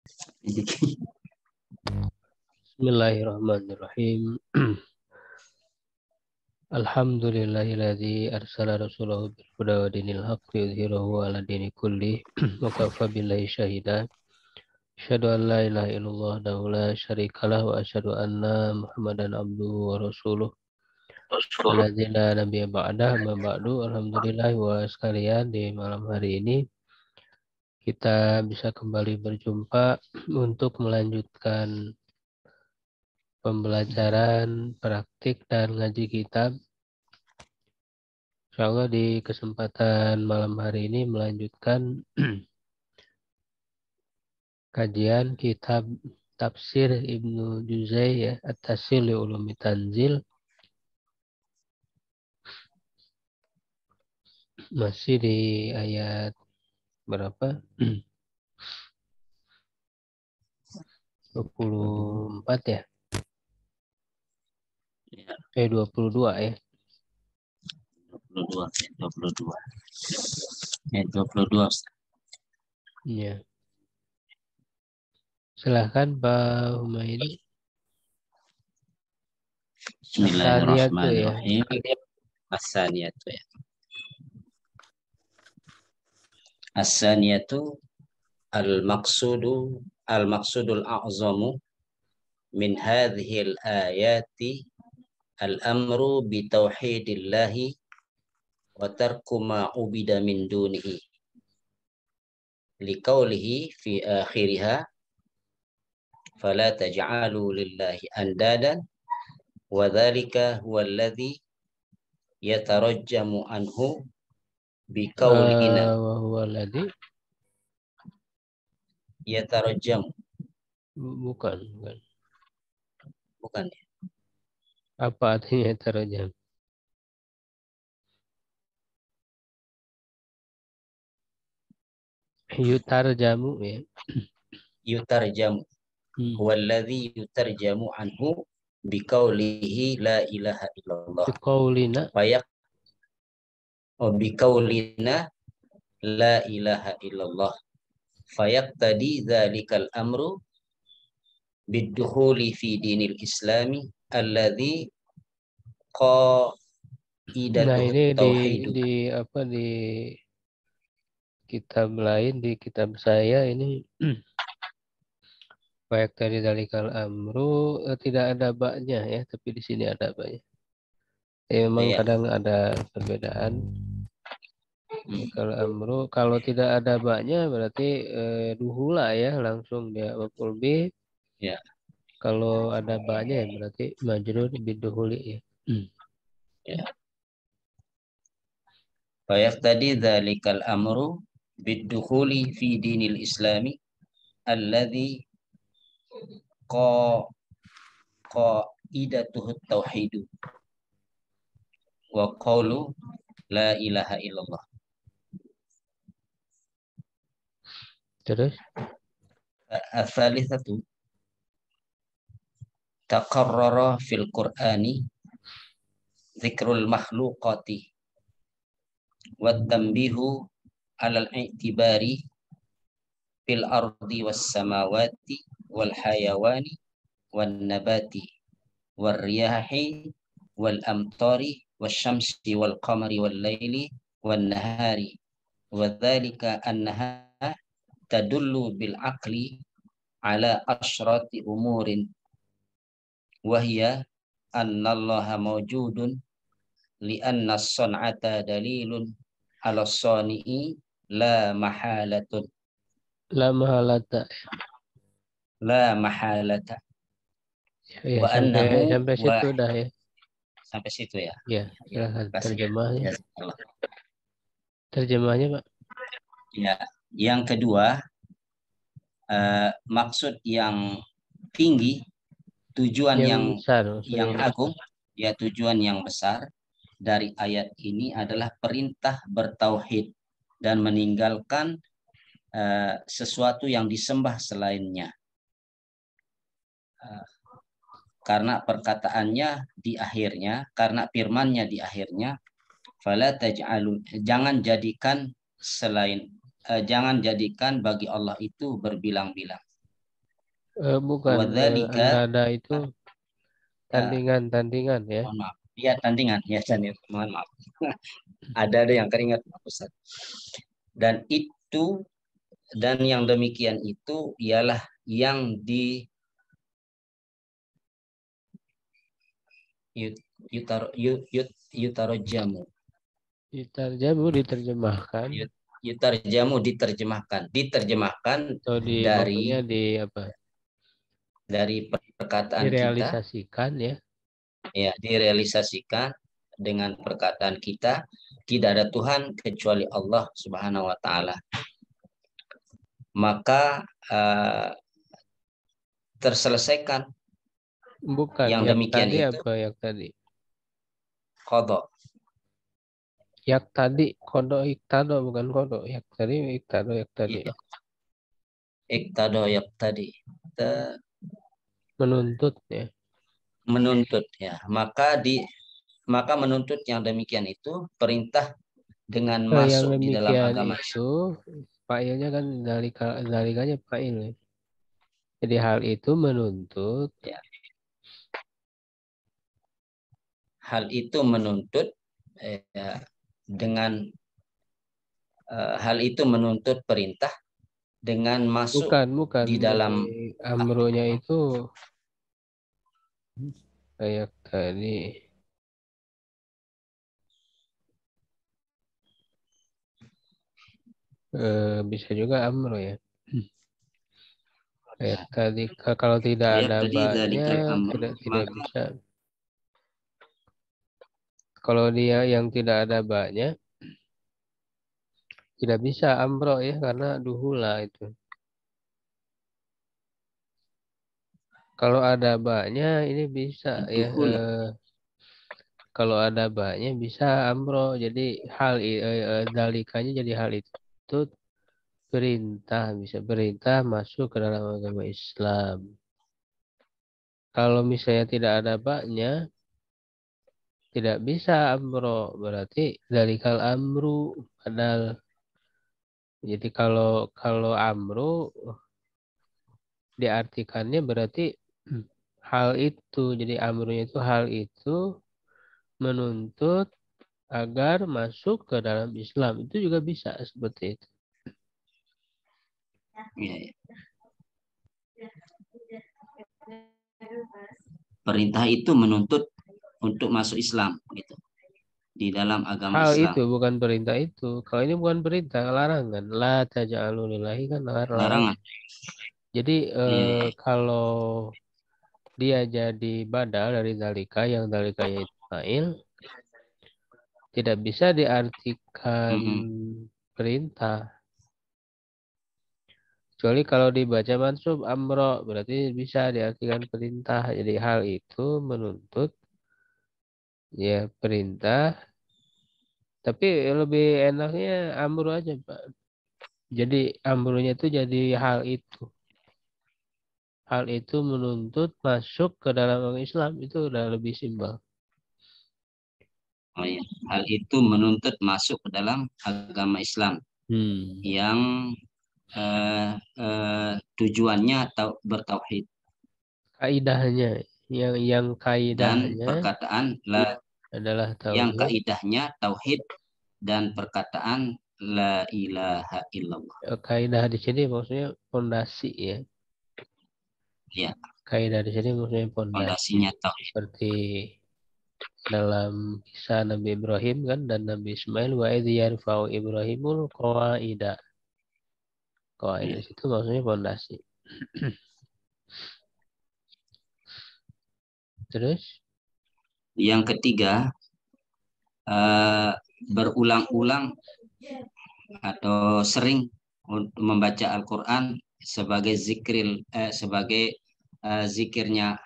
Bismillahirrahmanirrahim. Alhamdulillahilladzi arsala rasulahu bil huda wa dinil haqqi yudhhirahu 'ala dini kulli wa kafa billahi shahida. Asyhadu an la ilaha illallah wa la syarikalah wa asyhadu anna Muhammadan abduhu wa rasuluh. Alladzi la nabiyya ba'dah ma ba'du. Alhamdulillah wa sekalian, di malam hari ini kita bisa kembali berjumpa untuk melanjutkan pembelajaran praktik dan ngaji kitab. Insyaallah di kesempatan malam hari ini melanjutkan kajian kitab tafsir Ibnu Juzai ya, At-Tafsir li Ulumi Tanzil. Masih di ayat berapa? 24 ya? 22 ya. 22. Ayat 22. Iya. Silahkan Pak Humaydi. Bismillahirrahmanirrahim. As-saniyatu ya. As-saniyatu al-maqsudul a'zamu min hadhil ayati al-amru bi tauhidillahi wa tarku ma ubida min dunihi liqaulihi fi akhiriha fala taj'alu lillahi andadan wa dzalika huwa alladhi yatarajjamu anhu bi qaulina Wa huwa alladzi yatarajjamu bukan. bukan ya. Apa artinya tarjam? Yutarjamu ya. Yutarjamu huwa alladhi yutarjamu anhu bi qaulihi la ilaha illallah Biqaulina bi qaulina la ilaha illallah fayaqtadi dzalikal amru bid-dukhuli fi dinil islami alladhi Nah qaidatuhu ini tauhidu. di apa di kitab lain, di kitab saya ini baik dari dalikal amru tidak ada baknya ya, tapi di sini ada baknya. Memang Ya. kadang ada perbedaan. Kalau amru kalau tidak ada baknya berarti duhula ya, langsung dia maf'ul bih. Ya. Kalau ada baknya ya berarti majrur biduhuli ya. Ya. Fayaqtadi dzalikal amru bid-dukhuli fi dinil islami alladhi qaidatuhu tauhidu wa qawlu la ilaha illallah. Terus Ats-tsalitsatu taqarrara fil Qur'ani dzikrul makhluqati wat tanbihu alal i'tibari fil ardi was samawati wal hayawani wan nabati war riyahi wal amtari wasyamsi wal qamari wal laili wan nahari wa dzalika annaha tadullu bil aqli ala asyrati umurin wa hiya annallaha mawjudun li anna as-san'ata dalilun ala as-sani'i la mahalatun la mahalata la mahalata ya, wa annahu sampai situ dah ya. sampai situ ya. Ya, silakan terjemahnya. Ya. Terjemahnya Pak. Ya, yang kedua maksud yang tinggi, tujuan yang besar, agung, ya tujuan yang besar dari ayat ini adalah perintah bertauhid dan meninggalkan sesuatu yang disembah selainnya. Karena perkataannya di akhirnya, karena firmannya di akhirnya, fala taj'alu, jangan jadikan bagi Allah itu berbilang-bilang. Bukan, Wadzalika, andada itu tandingan ya. mohon maaf. Ya, tandingan. Ya, mohon maaf. Ada yang keringat, Ustaz. Dan itu, dan yang demikian itu ialah yang di yutarjamu. Diterjemahkan Diterjemahkan atau maksudnya dari perkataan kita, direalisasikan ya. ya, direalisasikan dengan perkataan kita, tidak ada Tuhan kecuali Allah Subhanahu wa taala. Maka terselesaikan Bukan, yang yak demikian tadi itu apa yak tadi? qadha. Yak tadi kodo iktado bukan kodo. Yak tadi iktado yak tadi. Ya, iktado yak tadi Menuntut ya. menuntut, ya. Maka menuntut yang demikian itu perintah dengan Yang masuk di dalam demikian agama. itu fa'ilnya kan zalikanya fa'il ya. Jadi hal itu menuntut. Ya. Hal itu menuntut dengan hal itu menuntut perintah dengan masuk Bukan di dalam amronya itu kayak tadi. Bisa juga amro ya. Kayak tadi kalau tidak ya, ada tadi ba-nya zalikal amr, tidak maka bisa. Kalau dia yang tidak ada ba-nya tidak bisa amro ya karena duhula itu. Kalau ada ba-nya ini bisa ya. duhul. Kalau ada ba-nya bisa amro. Jadi dalikanya jadi hal itu perintah, bisa perintah masuk ke dalam agama Islam. Kalau misalnya tidak ada ba-nya tidak bisa amro, berarti dalikal amru. Padahal jadi kalau amru diartikannya berarti hal itu. Jadi amrunya itu hal itu menuntut agar masuk ke dalam Islam. Itu juga bisa seperti itu. Ya, ya. Perintah itu menuntut untuk masuk Islam gitu, di dalam agama Hal Islam. itu bukan perintah itu. Kalau ini bukan perintah, larangan. La taj'alu lillahi kan larang. Larangan. Jadi Iya, iya. kalau dia jadi badal dari dalika yang dalikanya itu fa'il, tidak bisa diartikan Mm-mm. perintah. Kecuali kalau dibaca mansub amro, berarti bisa diartikan perintah. Jadi hal itu menuntut ya perintah, tapi lebih enaknya amro aja, Pak. Jadi amrunya itu jadi hal itu. Hal itu menuntut masuk ke dalam agama Islam, itu udah lebih simpel. Oh, iya. Hal itu menuntut masuk ke dalam agama Islam yang tujuannya atau bertauhid, Kaidahnya, yang dan kaidahnya perkataan la, adalah yang tauhid. kaidahnya tauhid dan perkataan la ilaha illallah. Kaidah di sini maksudnya fondasi ya. Ya, Kaidah di sini maksudnya fondasi. fondasinya tauhid. Seperti dalam kisah Nabi Ibrahim kan dan Nabi Ismail wa idh yarfa'u Ibrahimul qawaida. Qawaida Ya. itu maksudnya fondasi. Terus Yang ketiga, berulang-ulang atau sering untuk membaca Al-Quran sebagai zikirnya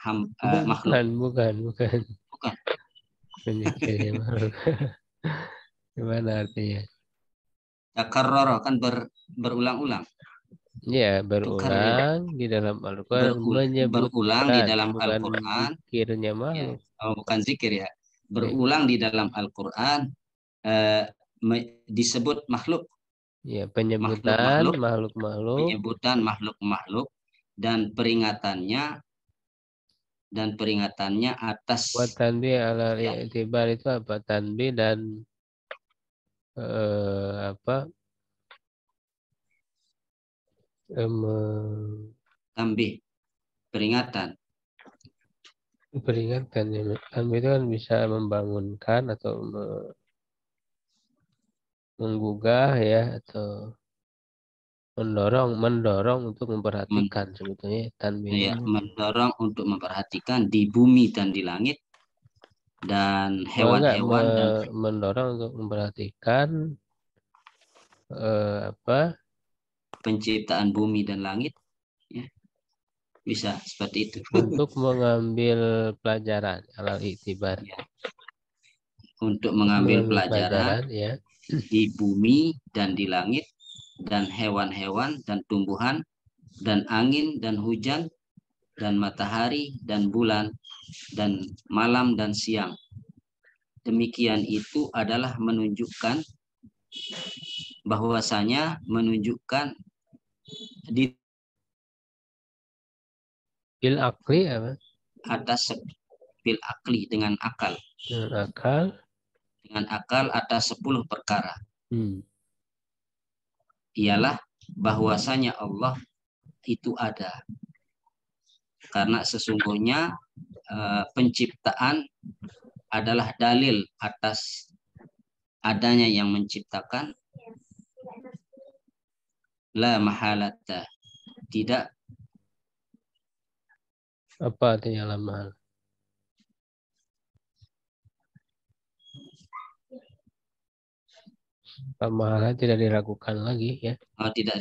makhluk. bukan. Bukan. Menyikirnya makhluk. Gimana artinya? Takarrara kan berulang-ulang. Ya, Tukarrir, berulang di dalam Al-Quran berulang di menyebutkan, dalam bukan Al-Quran, zikirnya ya, makhluk. bukan zikir ya. Ya, Berulang di dalam Al-Quran, disebut makhluk, ya penyebutan makhluk-makhluk, makhluk-makhluk penyebutan makhluk-makhluk dan peringatannya atas Buat tanbih ala i'tibar itu apa? Tanbih dan apa? tambih peringatan. Peringatkan ya. Tanbih itu kan bisa membangunkan atau menggugah ya, atau mendorong untuk memperhatikan sebetulnya tanbih Ya, itu. mendorong untuk memperhatikan di bumi dan di langit dan Enggak, hewan-hewan dan mendorong untuk memperhatikan apa? penciptaan bumi dan langit, ya, bisa seperti itu. Untuk mengambil pelajaran alal i'tibar. Ya, untuk mengambil pelajaran Ya. di bumi dan di langit dan hewan-hewan dan tumbuhan dan angin dan hujan dan matahari dan bulan dan malam dan siang. Demikian itu adalah menunjukkan di Bil akli apa? atas bil akli dengan akal atas 10 perkara. Ialah bahwasanya Allah itu ada. Karena sesungguhnya penciptaan adalah dalil atas adanya yang menciptakan. La mahalata, tidak. Apa artinya la mahal? Mahalnya tidak diragukan lagi ya. Tidak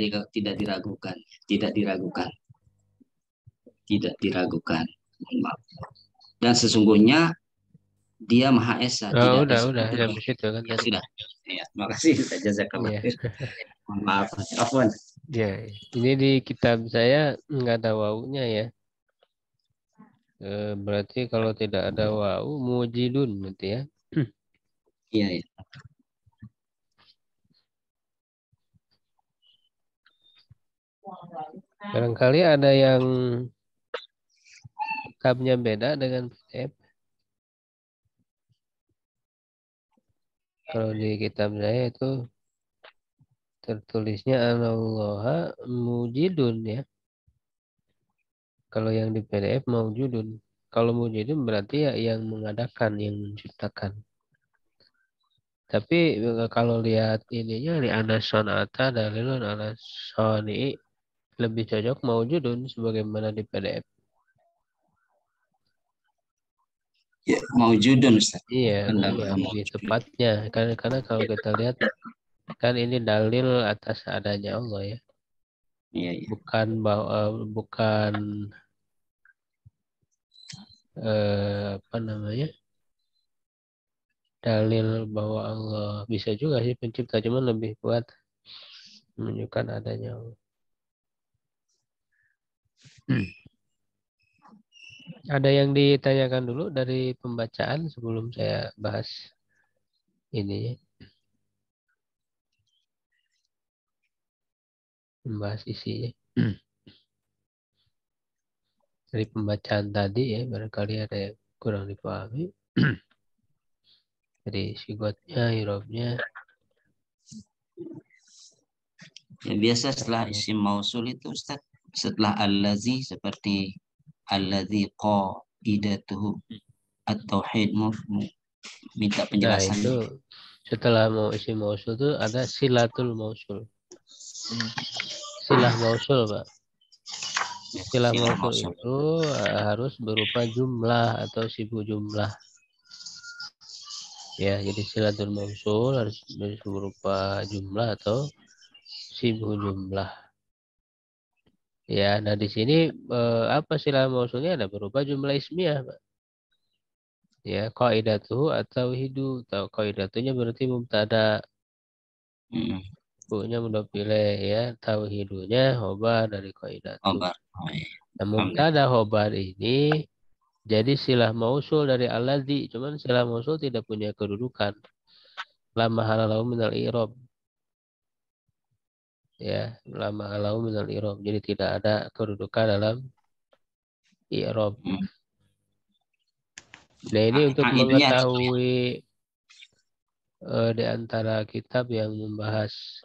diragukan. Dan sesungguhnya Dia Maha Esa, tidak ada Udah sekutu. sampai situ kan Ya, tadi. sudah. Ya, makasih jazakallah. Ya. Maaf, afwan. Ya, ini di kitab saya nggak ada wawunya ya. Berarti kalau tidak ada wawu mujidun gitu ya. Iya, ya. Barangkali ada yang kitabnya beda dengan PDF. Kalau di kitab saya itu tertulisnya anallaha mujidun ya. Kalau yang di PDF maujudun. Kalau mujidun berarti ya yang mengadakan, yang menciptakan. Tapi kalau lihat ininya di ada sonata dalilun ala soni lebih cocok maujudun sebagaimana di PDF. Ya, maujudun Ustaz. Iya, Anallaha lebih tepatnya. Karena kalau kita lihat kan ini dalil atas adanya Allah ya. Iya, iya. Bukan apa namanya? Dalil bahwa Allah bisa juga sih pencipta, cuman lebih kuat menunjukkan adanya Allah. Ada yang ditanyakan dulu dari pembacaan sebelum saya bahas ini, membahas isinya. Dari pembacaan tadi ya, barangkali ada yang kurang dipahami. Dari sigotnya, irobnya. Ya, biasa setelah isim mausul itu Ustaz, setelah allazi seperti allazi qaidatuhu at-tauhid, minta Nah penjelasan. itu setelah mau isim mausul itu ada silatul mausul. Silah mausul Pak. Silah mausul itu harus berupa jumlah atau sibu jumlah. Ya, jadi silatul mausul harus berupa jumlah atau sibu jumlah. Ya, nah di sini apa silah mausulnya ada berupa jumlah ismiyah, Pak. Ya, qaidatuhu atau hidu. Atau qaidatunya berarti mubtada. Bukunya mudah pilih ya. Tauhidunya khobar dari qaidatu. Obar. Oh, iya. Nah, mubtada khobar ini jadi silah mausul dari alladzi. Cuman silah mausul tidak punya kedudukan. La mahala lahu minal i'rab. ya, lama alau minal i'rab. Jadi tidak ada kedudukan dalam i'rab. Nah, ini untuk Itunya mengetahui di antara kitab yang membahas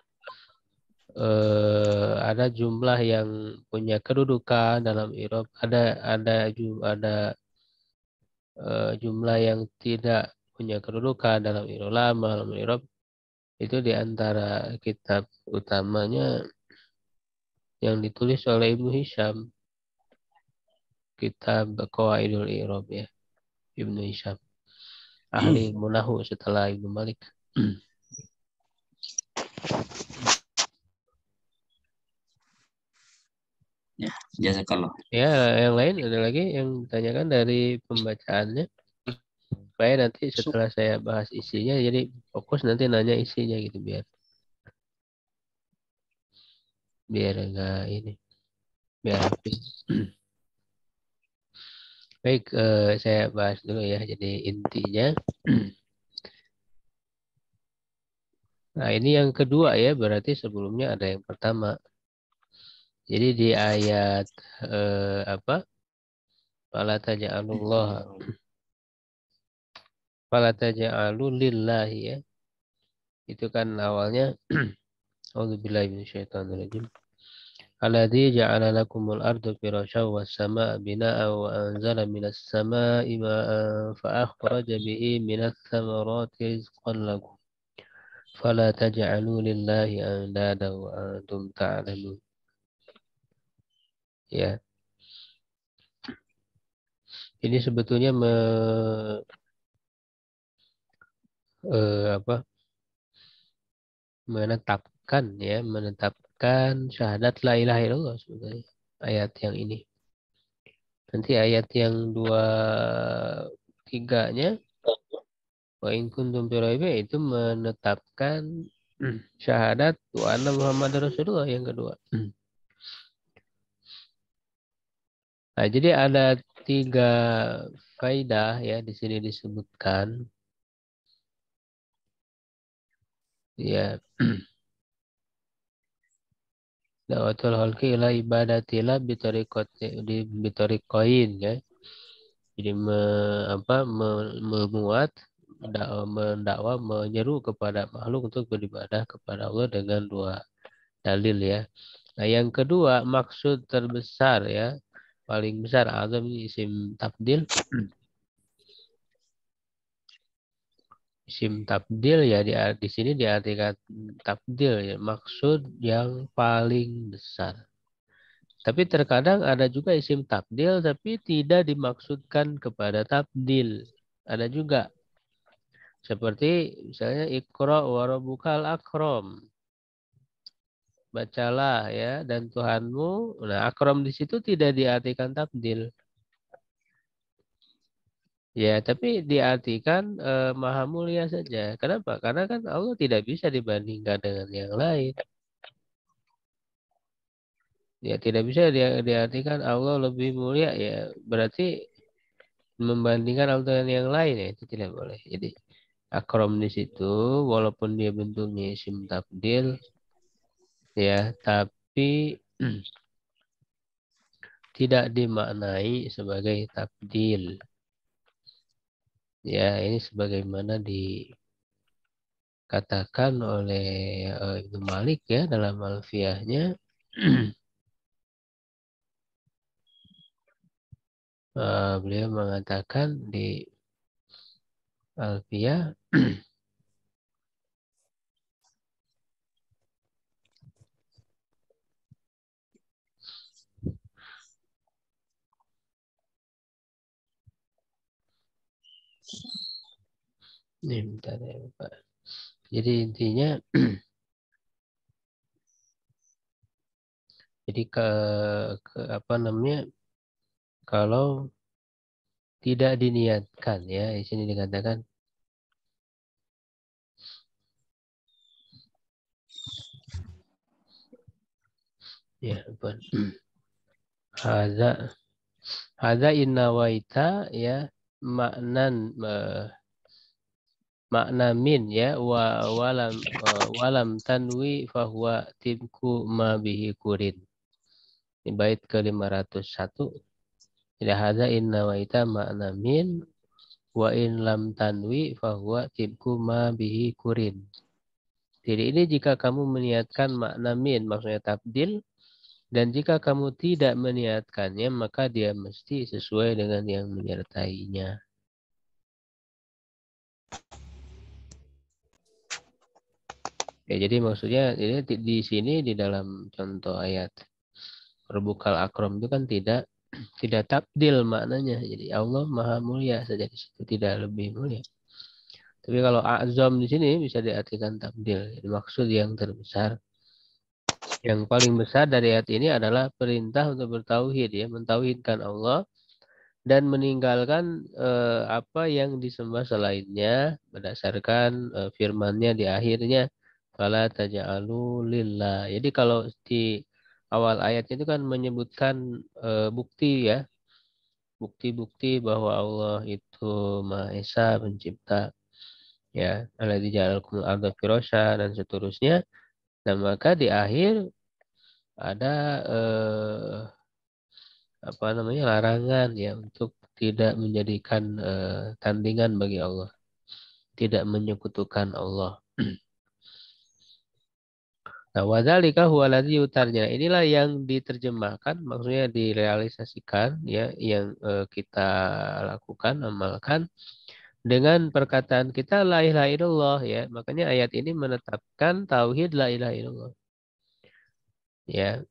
ada jumlah yang punya kedudukan dalam i'rab, ada jumlah yang tidak punya kedudukan dalam i'rab, lama dalam i'rab. Itu di antara kitab utamanya yang ditulis oleh Ibnu Hisham, kitab Qawaidul I'rab ya, Ibnu Hisham, ahli ilmu nahwu setelah Ibnu Malik. ya, jazakallah. Ya, yang lain ada lagi yang ditanyakan dari pembacaannya. Supaya nanti setelah saya bahas isinya, jadi fokus nanti nanya isinya gitu biar enggak ini, biar rapi. Baik, saya bahas dulu ya. Jadi intinya, nah ini yang kedua ya, berarti sebelumnya ada yang pertama. Jadi di ayat apa? Fala taja'alu lillahi ya. Itu kan awalnya A'udzubillahi minasyaitonirrajim. Alladzi ja'ala lakumul arda firasyan was samaa'a binaa'a wa anzala minas samaa'i maa'an fa akhraja bihi minats thamarati rizqan lakum. Fala taj'alu lillahi andada wa antum ta'lamun. Ya, ini sebetulnya apa? Menetapkan syahadat la ilaha illallah sebetulnya ayat yang ini. Nanti ayat yang 23-nya wa in kuntum fi raibin itu menetapkan syahadat wa anna Muhammad Rasulullah yang kedua. Nah, jadi ada 3 faidah ya di sini disebutkan. Ya, dawatul halqi ila ibadatillah bitariqain ya. Jadi memuat mendakwa menyeru kepada makhluk untuk beribadah kepada Allah dengan 2 dalil ya. Nah, yang kedua maksud terbesar ya, paling besar azam ini isim tabdil. Isim tabdil ya di sini diartikan tabdil ya, maksud yang paling besar. Tapi terkadang ada juga isim tabdil tapi tidak dimaksudkan kepada tabdil. Ada juga. Seperti misalnya Iqra wa rabbukal akram. Bacalah ya dan Tuhanmu. Nah, akram di situ tidak diartikan tabdil. Ya, tapi diartikan maha mulia saja. Kenapa? Karena kan Allah tidak bisa dibandingkan dengan yang lain. Ya, tidak bisa diartikan Allah lebih mulia ya. Berarti membandingkan Allah dengan yang lain ya itu tidak boleh. Jadi akram di situ walaupun dia bentuknya isim tabdil ya, tapi tidak dimaknai sebagai tabdil. Ya, ini sebagaimana dikatakan oleh Ibnu Malik ya dalam Alfiyahnya. Beliau mengatakan di Alfiyah ini bentar ya Pak. Jadi intinya jadi ke apa namanya kalau tidak diniatkan ya di sini dikatakan ya apa hadza hadza innawaita ya maknan makna min ya walam tanwi fahuwa tibku ma bihi kurin. Ini bait ke-501. Jadi hadza inna waita makna min wa in lam tanwi fahuwa tibku ma bihi kurin. Jadi ini jika kamu meniatkan makna min maksudnya tabdil, dan jika kamu tidak meniatkannya maka dia mesti sesuai dengan yang menyertainya. Ya, jadi maksudnya ini di sini di dalam contoh ayat Rabbukal Akram itu kan tidak tabdil maknanya. Jadi Allah Maha Mulia saja di situ, tidak lebih mulia. Tapi kalau azam di sini bisa diartikan tabdil. Jadi maksud yang terbesar, yang paling besar dari ayat ini adalah perintah untuk bertauhid ya, mentauhidkan Allah dan meninggalkan apa yang disembah selainnya berdasarkan firman-Nya di akhirnya fala taj'alu lillah. Jadi kalau di awal ayatnya itu kan menyebutkan bukti ya, bukti-bukti bahwa Allah itu Maha Esa pencipta ya, alladzi ja'alakumul arda firasya dan seterusnya. Dan maka di akhir ada apa namanya larangan ya untuk tidak menjadikan tandingan bagi Allah, tidak menyekutukan Allah. Nah, wadzalika huwa alladzi yutarnya. Inilah yang diterjemahkan, maksudnya direalisasikan ya, yang kita lakukan, amalkan dengan perkataan kita la ilaha illallah ya. Makanya ayat ini menetapkan tauhid la ilaha illallah. Ya.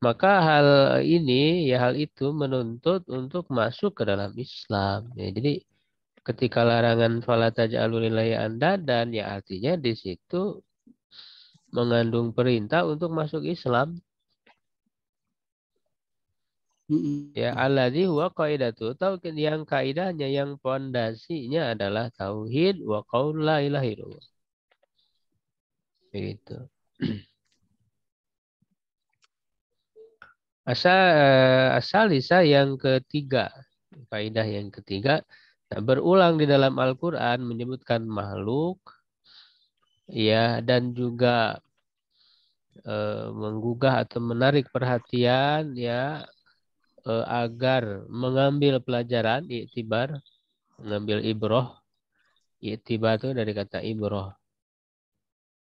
Maka hal ini ya hal itu menuntut untuk masuk ke dalam Islam. Ya, jadi ketika larangan fala taj'alu lillahi andadan ya artinya di situ mengandung perintah untuk masuk Islam. Ya alladzi huwa qaidatu tauhid yang kaidahnya yang pondasinya adalah tauhid wa qaul la ilaha illallah. Begitu. Asal lisa yang ketiga, kaidah yang ketiga, nah, berulang di dalam Al-Qur'an menyebutkan makhluk ya dan juga menggugah atau menarik perhatian ya agar mengambil pelajaran iktibar, mengambil ibroh. Iktibar itu dari kata ibroh.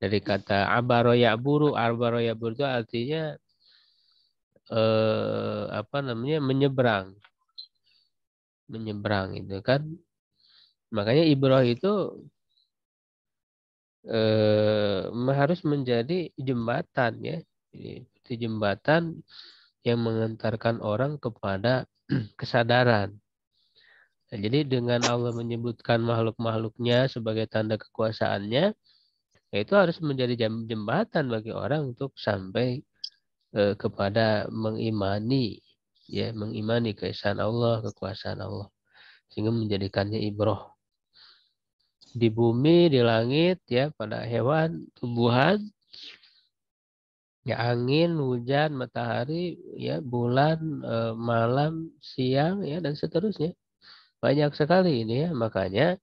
Dari kata abaro ya'buru itu artinya apa namanya menyeberang. Menyeberang itu kan. Makanya ibroh itu harus menjadi jembatan ya. Jadi jembatan yang mengantarkan orang kepada kesadaran. Nah, jadi dengan Allah menyebutkan makhluk-makhluknya sebagai tanda kekuasaannya, itu harus menjadi jembatan bagi orang untuk sampai kepada mengimani, ya mengimani keesaan Allah, kekuasaan Allah, sehingga menjadikannya ibroh di bumi, di langit, ya pada hewan, tumbuhan, ya angin, hujan, matahari, ya bulan, malam, siang, ya dan seterusnya. Banyak sekali ini ya, makanya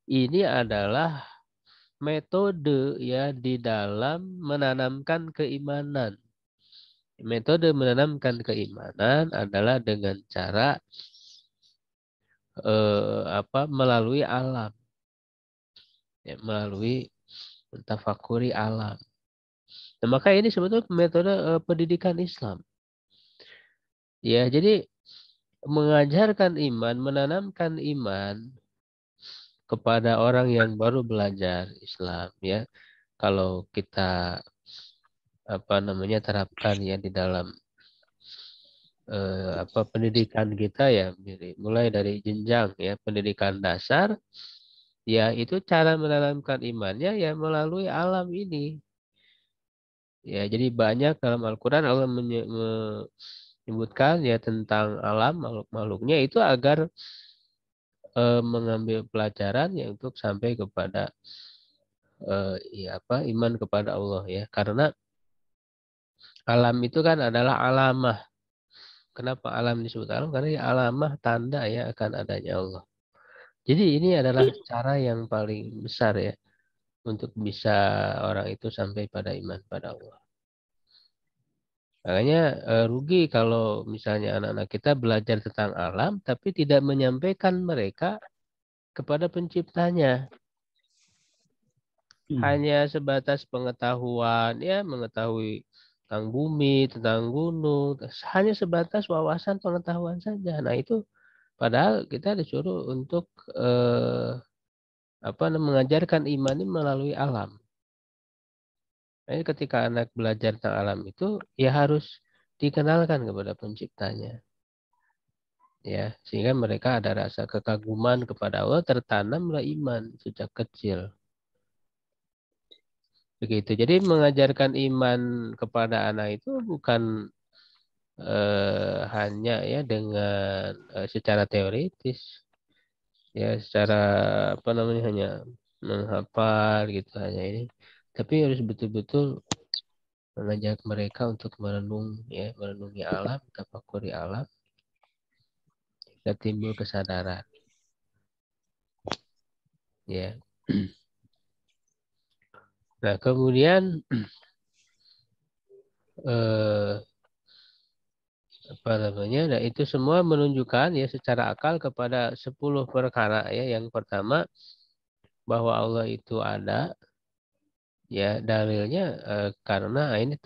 ini adalah metode ya di dalam menanamkan keimanan. Metode menanamkan keimanan adalah dengan cara melalui alam, ya, melalui mentafakuri alam. Nah, maka ini sebetulnya metode pendidikan Islam. Ya, jadi mengajarkan iman, menanamkan iman kepada orang yang baru belajar Islam ya. Kalau kita apa namanya terapkan ya di dalam pendidikan kita ya, mulai dari jenjang ya pendidikan dasar ya itu cara menanamkan imannya ya melalui alam ini. Ya, jadi banyak dalam Al-Qur'an Allah menyebutkan ya tentang alam makhluk-makhluknya itu agar mengambil pelajaran ya untuk sampai kepada iman kepada Allah ya. Karena alam itu kan adalah alamah. Kenapa alam disebut alam? Karena ya alamah tanda ya akan adanya Allah. Jadi ini adalah cara yang paling besar ya untuk bisa orang itu sampai pada iman pada Allah. Makanya rugi kalau misalnya anak-anak kita belajar tentang alam tapi tidak menyampaikan mereka kepada penciptanya. Hanya sebatas pengetahuan, ya mengetahui tentang bumi, tentang gunung, hanya sebatas wawasan pengetahuan saja. Nah itu padahal kita disuruh untuk mengajarkan iman ini melalui alam. Jadi ketika anak belajar tentang alam itu, ya harus dikenalkan kepada penciptanya. Ya, sehingga mereka ada rasa kekaguman kepada Allah tertanamlah iman sejak kecil. Begitu. Jadi mengajarkan iman kepada anak itu bukan hanya ya dengan secara teoritis, ya secara hanya menghafal gitu hanya ini, tapi harus betul-betul mengajak mereka untuk merenungi alam, tafakuri alam, hingga timbul kesadaran. Ya. Nah, kemudian nah itu semua menunjukkan ya secara akal kepada 10 perkara ya. Yang pertama bahwa Allah itu ada, ya dalilnya karena ini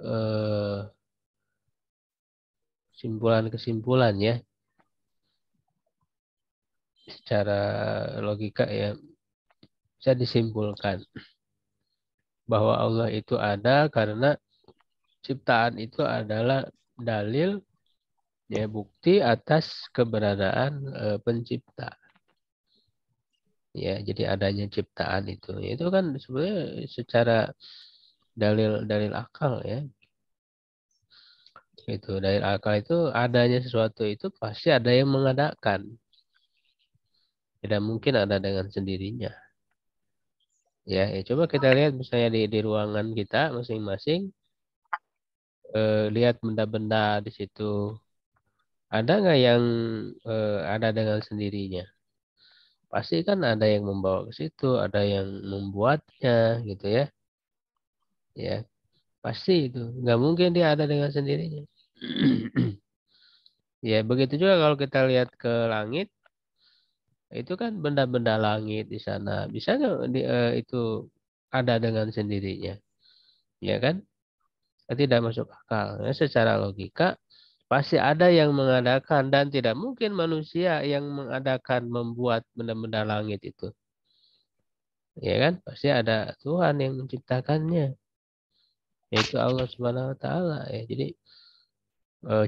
eh, kesimpulan-kesimpulan ya secara logika ya bisa disimpulkan bahwa Allah itu ada karena ciptaan itu adalah dalil ya bukti atas keberadaan pencipta. Ya, jadi adanya ciptaan itu kan sebenarnya secara dalil akal ya. Itu dalil akal itu adanya sesuatu itu pasti ada yang mengadakan. Tidak mungkin ada dengan sendirinya. Ya, coba kita lihat misalnya di ruangan kita masing-masing, lihat benda-benda di situ. Ada nggak yang ada dengan sendirinya? Pasti kan ada yang membawa ke situ, ada yang membuatnya, gitu ya. Ya, pasti itu. Nggak mungkin dia ada dengan sendirinya. Ya, begitu juga kalau kita lihat ke langit, itu kan benda-benda langit di sana. Bisa nggak itu ada dengan sendirinya? Ya kan? Tidak masuk akal. Ya, secara logika, pasti ada yang mengadakan dan tidak mungkin manusia yang mengadakan membuat benda-benda langit itu. Ya kan? Pasti ada Tuhan yang menciptakannya, yaitu Allah Subhanahu wa taala ya. Jadi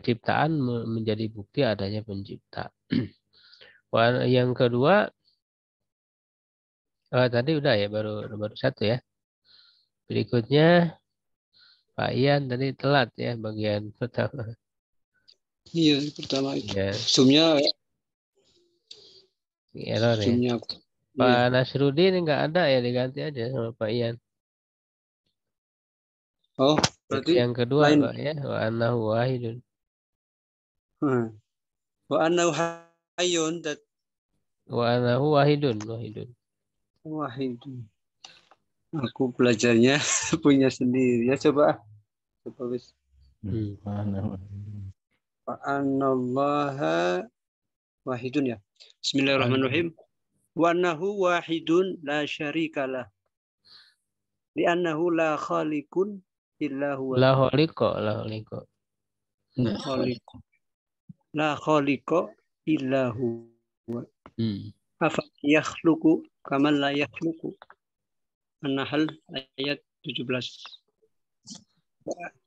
ciptaan menjadi bukti adanya pencipta. Yang kedua, tadi udah ya baru nomor satu ya. Berikutnya Pak Ian tadi telat ya bagian pertama. Iya, pertama itu. Ya, Zoom-nya error ya. Zoom-nya. Pak Iya. Nasrudin nggak ada ya, diganti aja sama Pak Ian. Oh, Jadi berarti yang kedua lain. Pak ya, wa annahu wahidun. Wa annahu hayyun dat Wa annahu wahidun, wahidun. wahidun. Aku belajarnya punya sendiri. Ya coba. Coba wis. Wa annallaha wahidun ya. Bismillahirrahmanirrahim. Wa annahu wahidun la syarikalah. Li'annahu la khaliqun illa huwa. La khaliqa, la khaliqa. La khaliqa illa huwa. Afa yakhluqu kama la yakhluqu. An-Nahl ayat 17.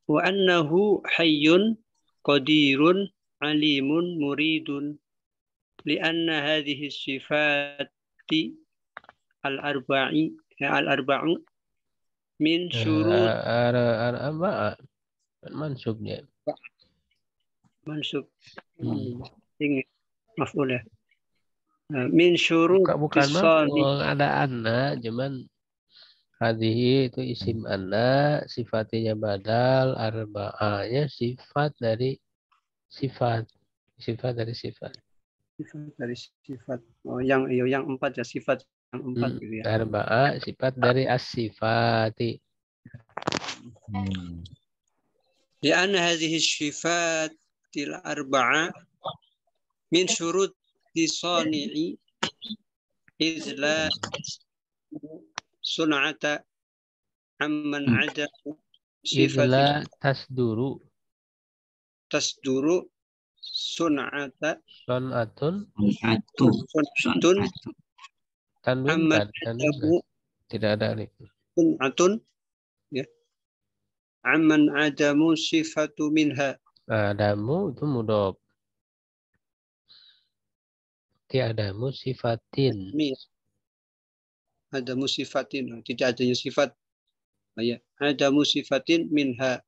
Wa annahu hayyun qadirun alimun muridun. Lianna hadhihi sifati al-arba'u min syurut mansubnya. Mansub. Ini maf'ul ya. Min syurut Bukan maf'ul, ada anna, cuman hadhihi itu isim anna, sifatnya badal, arba'ahnya sifat dari sifat. Sifat dari sifat. Sifat dari sifat. Oh, yang 4 ya, sifat yang 4 gitu ya. Arba'a sifat dari as-sifati. لأن هذه الصفات الأربعة من شروط الصانع إذ لا صنعة عمن عدا صفة Idla tasduru تصدر صنعة son'atun صنعة tanwin عمن kan? Tanwin عدم kan? Tidak ada alif. صنعة ya. عمن عدم صفة منها. Adamu itu mudhof. Tiadamu sifatin. Ada musifatin, tidak adanya sifat. Ya, ada musifatin minha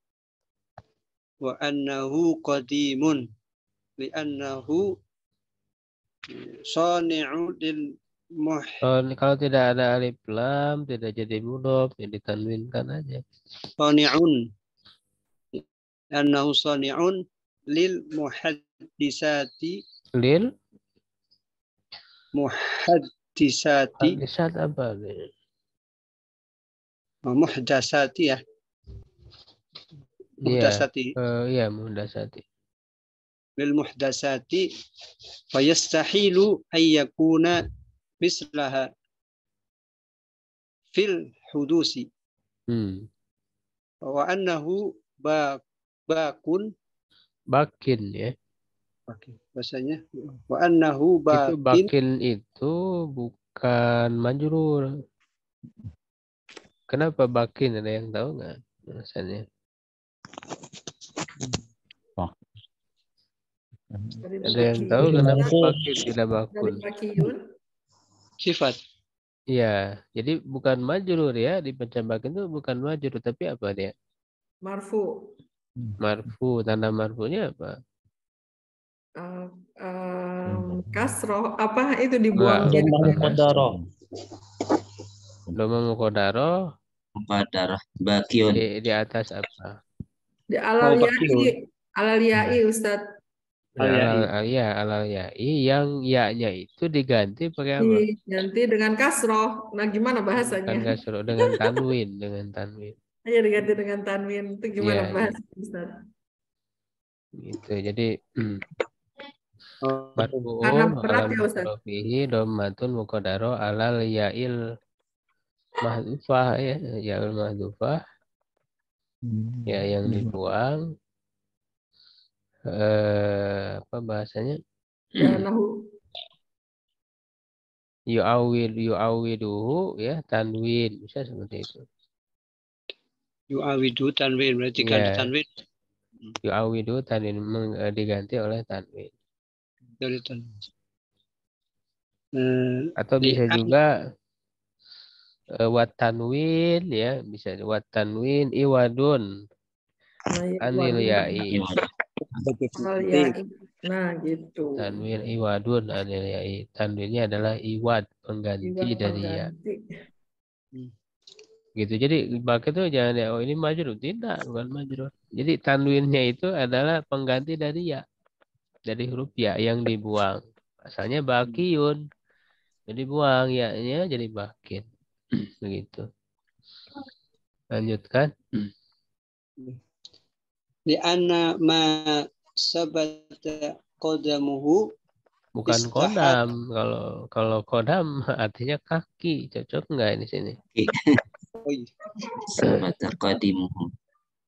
wa annahu qadimun li'annahu sani'u lil Kalau tidak ada alif lam, tidak jadi mudhof, ya ditanwinkan aja. sani'un annahu sani'un lil muhaddisati Lil muhaddisati hadisat apa? muhdasati ya muhdasati Iya, muhdasati. lil muhdasati fa yastahilu ay yakuna mislaha fil hudusi wa annahu bakun Bakin ya. bahasanya wa annahu Itu bakin bakin itu bukan majrur. Kenapa bakin? Ada yang tahu nggak alasannya? Ada yang tahu kenapa bakin tidak bakun? sifat. Iya, jadi bukan majrur ya, di bakin itu bukan majrur, tapi apa dia? Marfu. Marfu, tanda marfunya apa? Kasroh apa itu dibuang Enggak, jadi Doma muqaddarah Muqaddarah baqiun. di atas apa? di alal yai Ustaz. Alal ya'i yang ya-nya itu diganti pakai apa? Diganti dengan kasroh. Nah, gimana bahasanya? Kan kasroh dengan tanwin, Ayo diganti dengan tanwin. Itu gimana Iya, bahasanya Ustaz? gitu. Jadi Karena marfu'un berat ala ya Ustaz. fihi dhammatun muqaddarah alal ya'il mahdhufah ya, ya'il mahdhufah. Ya yang dibuang apa bahasanya? Nahu. Yu'awiduhu ya tanwin, bisa seperti itu. Yu'awidu tanwin berarti ganti tanwin. Yu'awidu tanwin diganti oleh tanwin. Dari tanwin. Atau bisa juga wat tanwin ya, bisa wat tanwin iwadun anil ya'i. Nah, gitu. Tanwin iwadun anil ya'i. Tanwinnya adalah iwad, pengganti dari ya. Gitu. Jadi pakai itu jangan ya, oh ini majrur, tidak, bukan majrur. Jadi tanwinnya itu adalah pengganti dari ya. Dari huruf ya yang dibuang. Asalnya bakiyun. Jadi buang ya-nya jadi bakin. Begitu. Lanjutkan. Li'anna ma sabata qadamuhu Bukan kodam. Kalau kodam artinya kaki. Cocok nggak ini sini? Sabata qadimuhu.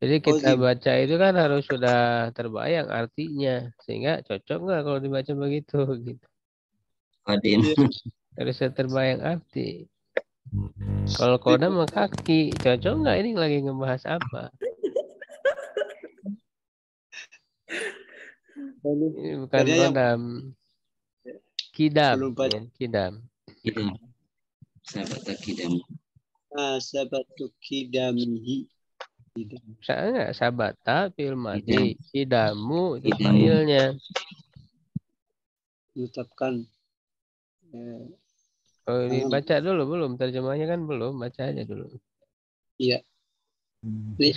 Jadi kita baca itu kan harus sudah terbayang artinya. Sehingga cocok nggak kalau dibaca begitu? Gitu. Qadim. Harus terbayang arti. Kalau kodam mah kaki. Cocok nggak ini lagi ngebahas apa? Ini bukan kodam. Kidam. Ya, kidam. Sabata kidam. Sabatu kidamihi. Saya enggak sabata fi'il madhi. Kidamu itu fa'ilnya. Menetapkan. Oh, ini baca dulu belum? Terjemahnya kan belum. Baca aja dulu. Iya.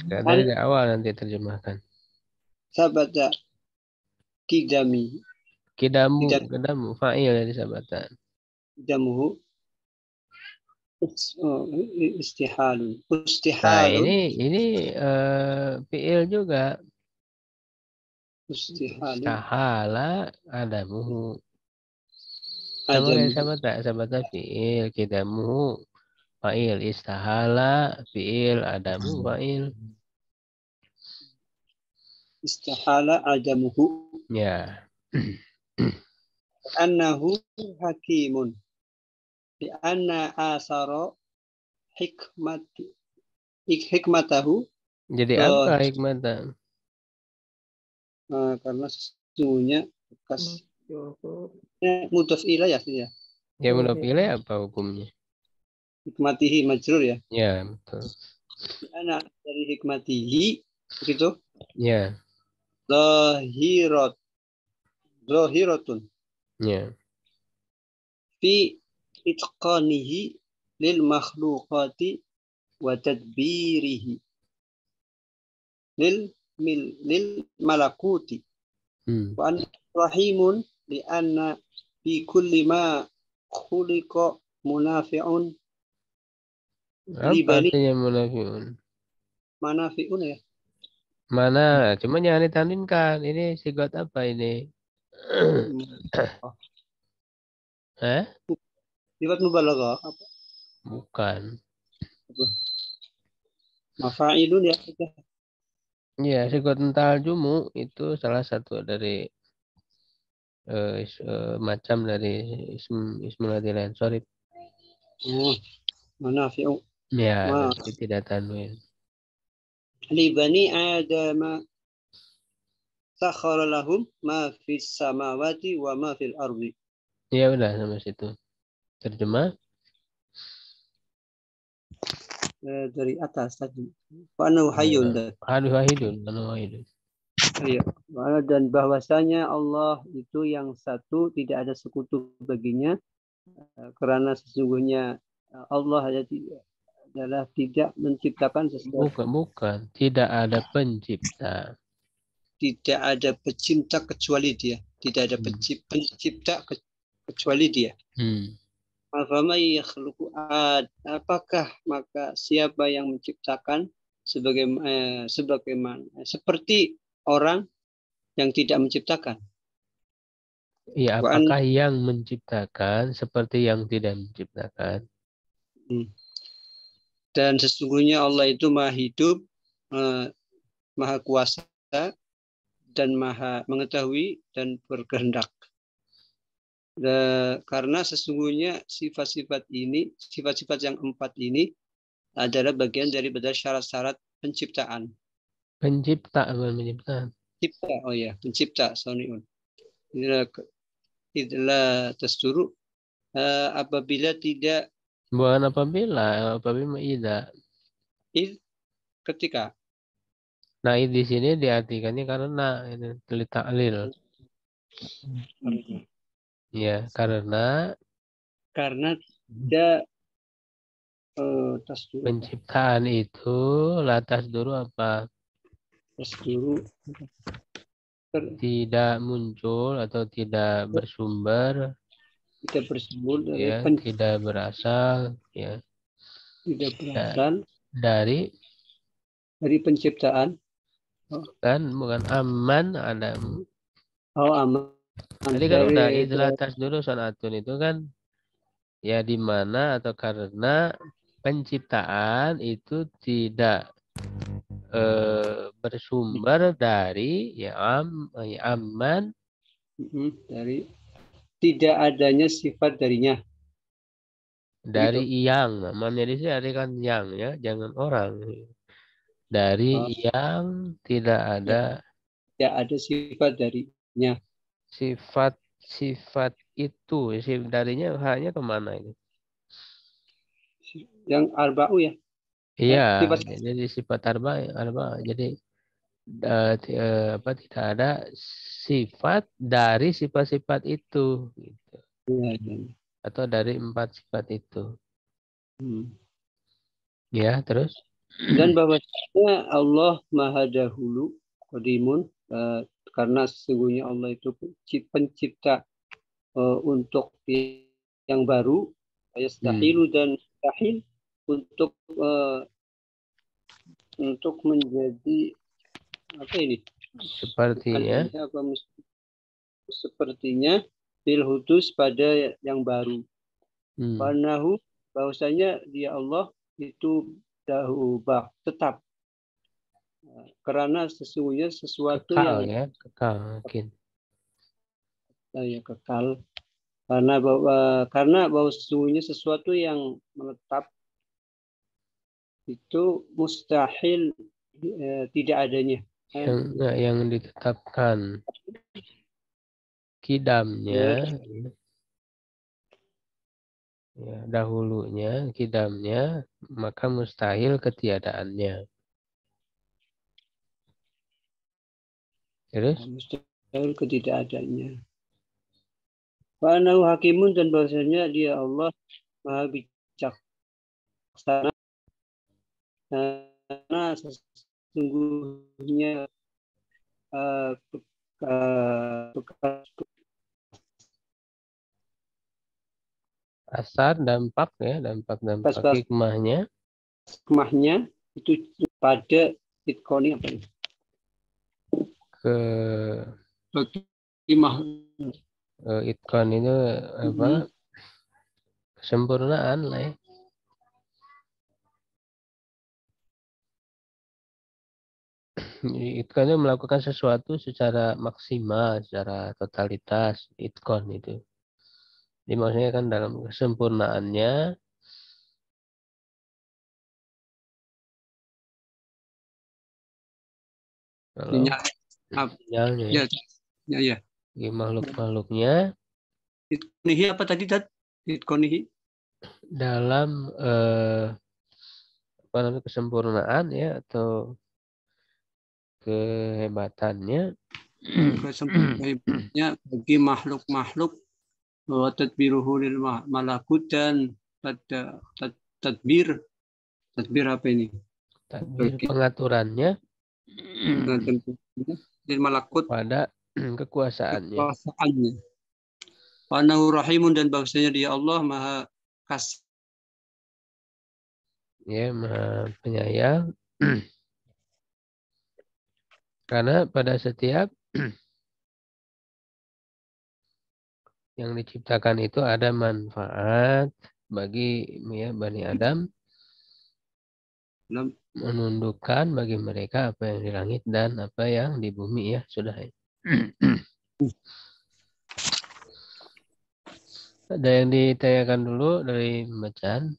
Dari awal nanti terjemahkan. Sabata kidami. Kidamu fa'il dari sabatan. Kidamuhu istihalun. Nah, Istihalun. ini fi'il juga. Istihalun. Istahala adamuhu. Sama kayak sabata fi'il. Kidamuhu fa'il. Istahala fi'il. Adamu fa'il. Istahala adamuhu. Ya. Annahu hakimun. Di anna asara hikmatahu. Jadi apa hikmatan? Karena sesungguhnya bekas mudhof ilaih ya. Ya mudhof ilaih apa hukumnya? Hikmatihi majrur ya. Ya, betul. Anak dari hikmatihi begitu. Ya. Zahiratun. Ya. Fi itqanihi lil makhluqati wa tadbirihi lil malakuti. Wa an rahimun li anna fi kulli ma khuliqa munafi'un. Apa artinya munafi'un? Manafi'un ya. Mana? Cuma jangan ditanwinkan. Ini sigot apa ini? Sifat mubalaghah apa? Bukan. Mafa'ilun ya. Iya, sigot ental jumu itu salah satu dari macam dari ismul lain. Sorry. Manafi'u. Ya, tapi tidak tanwin. Li bani Adam sakhara lahum ma fis samawati wa ma fil ardi. Ya udah sampai situ. Terjemah dari atas tadi. Wa annahu hayyun. Wahidun. Iya. Dan bahwasanya Allah itu yang satu, tidak ada sekutu baginya, karena sesungguhnya Allah adalah tidak menciptakan sesuatu. Bukan. Tidak ada pencipta. Tidak ada pencipta kecuali Dia. Tidak ada pencipta kecuali Dia. Apakah maka siapa yang menciptakan sebagaimana seperti orang yang tidak menciptakan? Iya, apakah yang menciptakan seperti yang tidak menciptakan? Dan sesungguhnya Allah itu maha hidup, maha kuasa, dan maha mengetahui dan berkehendak. Karena sesungguhnya sifat-sifat yang 4 ini adalah bagian daripada syarat-syarat penciptaan. Pencipta, bukan menciptakan. Pencipta. Soniun. Itulah tasduru apabila tidak. Bukan apabila tidak. Ketika. Nah, di sini diartikannya karena ini ta'lil. Ya, karena tidak tasduru. Penciptaan itu latas dulu apa? Tasduru tidak muncul atau tidak bersumber. Tidak bersumber dari ya, tidak berasal, ya. Tidak berasal dari penciptaan. Bukan aman Adam. Aman. Tadi kan udah istilah tasduru sanatun itu kan ya di mana atau karena penciptaan itu tidak bersumber dari aman dari tidak adanya sifat darinya. Dari yang amannya di sini artikan yang ya, jangan orang. Dari yang tidak ada sifat darinya. Sifat itu darinya hanya kemana ini? Yang arba'u ya. Iya, jadi sifat arba. Jadi tidak ada sifat dari sifat-sifat itu, gitu. Atau dari 4 sifat itu. Ya, terus. Dan bahwasanya Allah Maha Dahulu, Qadimun, karena sesungguhnya Allah itu pencipta untuk yang baru, yastahilu dan mustahil untuk menjadi apa ini? Sepertinya. Sepertinya bil hudus pada yang baru. Panahu bahwasanya dia Allah itu dahubah tetap. Karena sesungguhnya sesuatu kekal, yang ya, kekal mungkin. Ya, kekal. Karena bahwa sesungguhnya sesuatu yang menetap itu mustahil tidak adanya. Yang ditetapkan kidamnya, ya, dahulunya, kidamnya, maka mustahil ketiadaannya. Terus? Mustahil ketidakadaannya. Fa'anahu hakimun dan bahasanya dia Allah maha bijaksana. Karena sesungguhnya asar dampak, ya, dampak hikmahnya itu pada itkoni apa ini? Itkon itu apa? Kesempurnaan lah, ya. Itkon itu melakukan sesuatu secara maksimal, secara totalitas. Itkon itu. Jadi maksudnya kan dalam kesempurnaannya sinyalnya, ya. Makhluk-makhluknya itkonihi apa tadi, Dad? Itkonihi dalam apa namanya, kesempurnaan, ya, atau kehebatannya bagi makhluk-makhluk bahwa tadbiruhu lil malakut dan tadbir apa ini? Tadbir pengaturannya lil malakut pada kekuasaannya. Wa annahu rahimun dan bahwasanya dia Allah maha kasih, Ya, maha penyayang. Karena pada setiap yang diciptakan itu ada manfaat bagi, ya, Bani Adam, menundukkan bagi mereka apa yang di langit dan apa yang di bumi, ya, sudah. Ada yang ditanyakan dulu dari bacaan?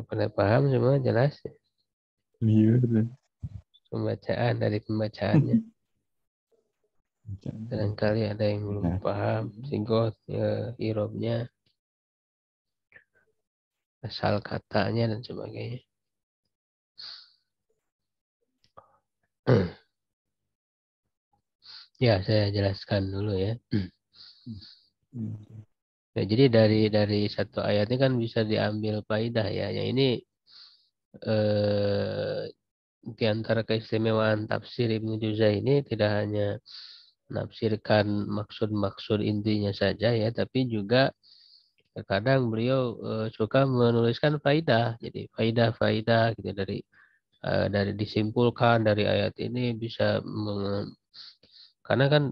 Pada paham semua, jelas? Iya. Pembacaan, dari pembacaannya. Barangkali ada yang belum paham sigot, ya, irobnya, asal katanya dan sebagainya. Ya, saya jelaskan dulu, ya. Ya, jadi dari satu ayat ini kan bisa diambil faidah, ya. Yang ini di antara keistimewaan tafsir Ibnu Juzai ini tidak hanya menafsirkan maksud-maksud intinya saja, ya, tapi juga terkadang beliau suka menuliskan faidah. Jadi faidah-faidah gitu dari disimpulkan dari ayat ini bisa karena kan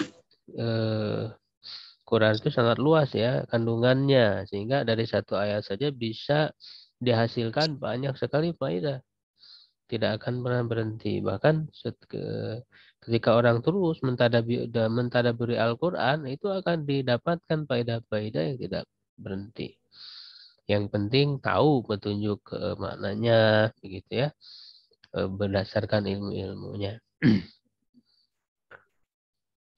Quran itu sangat luas, ya, kandungannya, sehingga dari satu ayat saja bisa dihasilkan banyak sekali faidah. Tidak akan pernah berhenti. Bahkan ketika orang terus mentadaburi Al-Quran, itu akan didapatkan faidah-faidah yang tidak berhenti. Yang penting tahu petunjuk maknanya, begitu, ya, berdasarkan ilmu-ilmunya.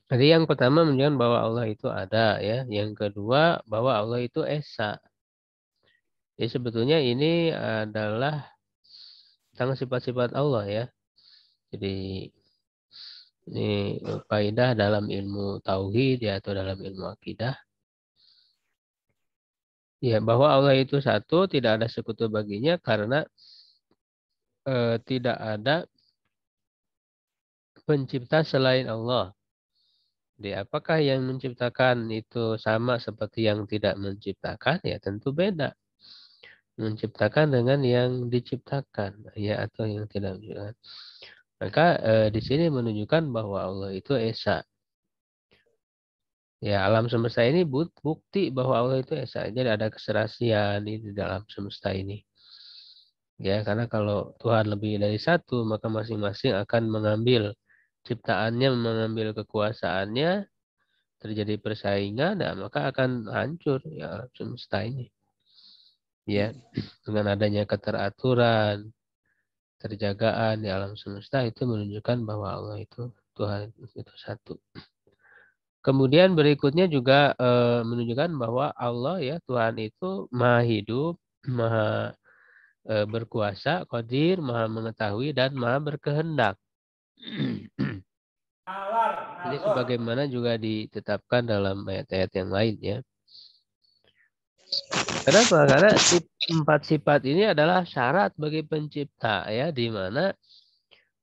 Jadi yang pertama menunjukkan bahwa Allah itu ada, ya. Yang kedua bahwa Allah itu esa. Jadi sebetulnya ini adalah tentang sifat-sifat Allah, ya. Jadi ini kaidah dalam ilmu tauhid, ya, atau dalam ilmu akidah. Ya, bahwa Allah itu satu, tidak ada sekutu baginya karena tidak ada pencipta selain Allah. Jadi apakah yang menciptakan itu sama seperti yang tidak menciptakan? Ya tentu beda. Menciptakan dengan yang diciptakan, ya atau yang tidak menciptakan. Maka di sini menunjukkan bahwa Allah itu esa. Ya alam semesta ini bukti bahwa Allah itu esa. Jadi ada keserasian di dalam semesta ini. Ya karena kalau Tuhan lebih dari satu, maka masing-masing akan mengambil ciptaannya, mengambil kekuasaannya, terjadi persaingan, nah maka akan hancur ya alam semesta ini. Ya, dengan adanya keteraturan, terjagaan di alam semesta itu menunjukkan bahwa Allah itu Tuhan itu satu. Kemudian berikutnya juga menunjukkan bahwa Allah ya Tuhan itu maha hidup, maha berkuasa, qadir, maha mengetahui dan maha berkehendak. Ini sebagaimana juga ditetapkan dalam ayat-ayat yang lain ya. Kenapa? Karena empat sifat ini adalah syarat bagi pencipta ya, di mana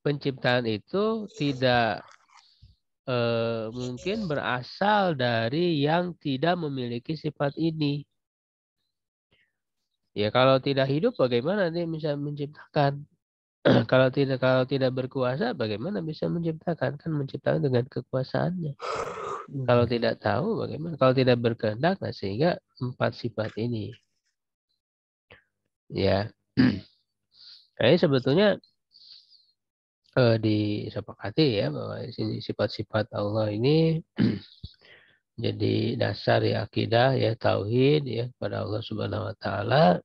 penciptaan itu tidak mungkin berasal dari yang tidak memiliki sifat ini. Ya kalau tidak hidup bagaimana dia bisa menciptakan? Kalau tidak berkuasa bagaimana bisa menciptakan? Kan menciptakan dengan kekuasaannya. Kalau tidak tahu bagaimana? Kalau tidak berkehendak, nah sehingga empat sifat ini. Ya. Ini sebetulnya disepakati ya bahwa sini sifat-sifat Allah ini jadi dasar ya akidah ya tauhid ya pada Allah Subhanahu wa taala.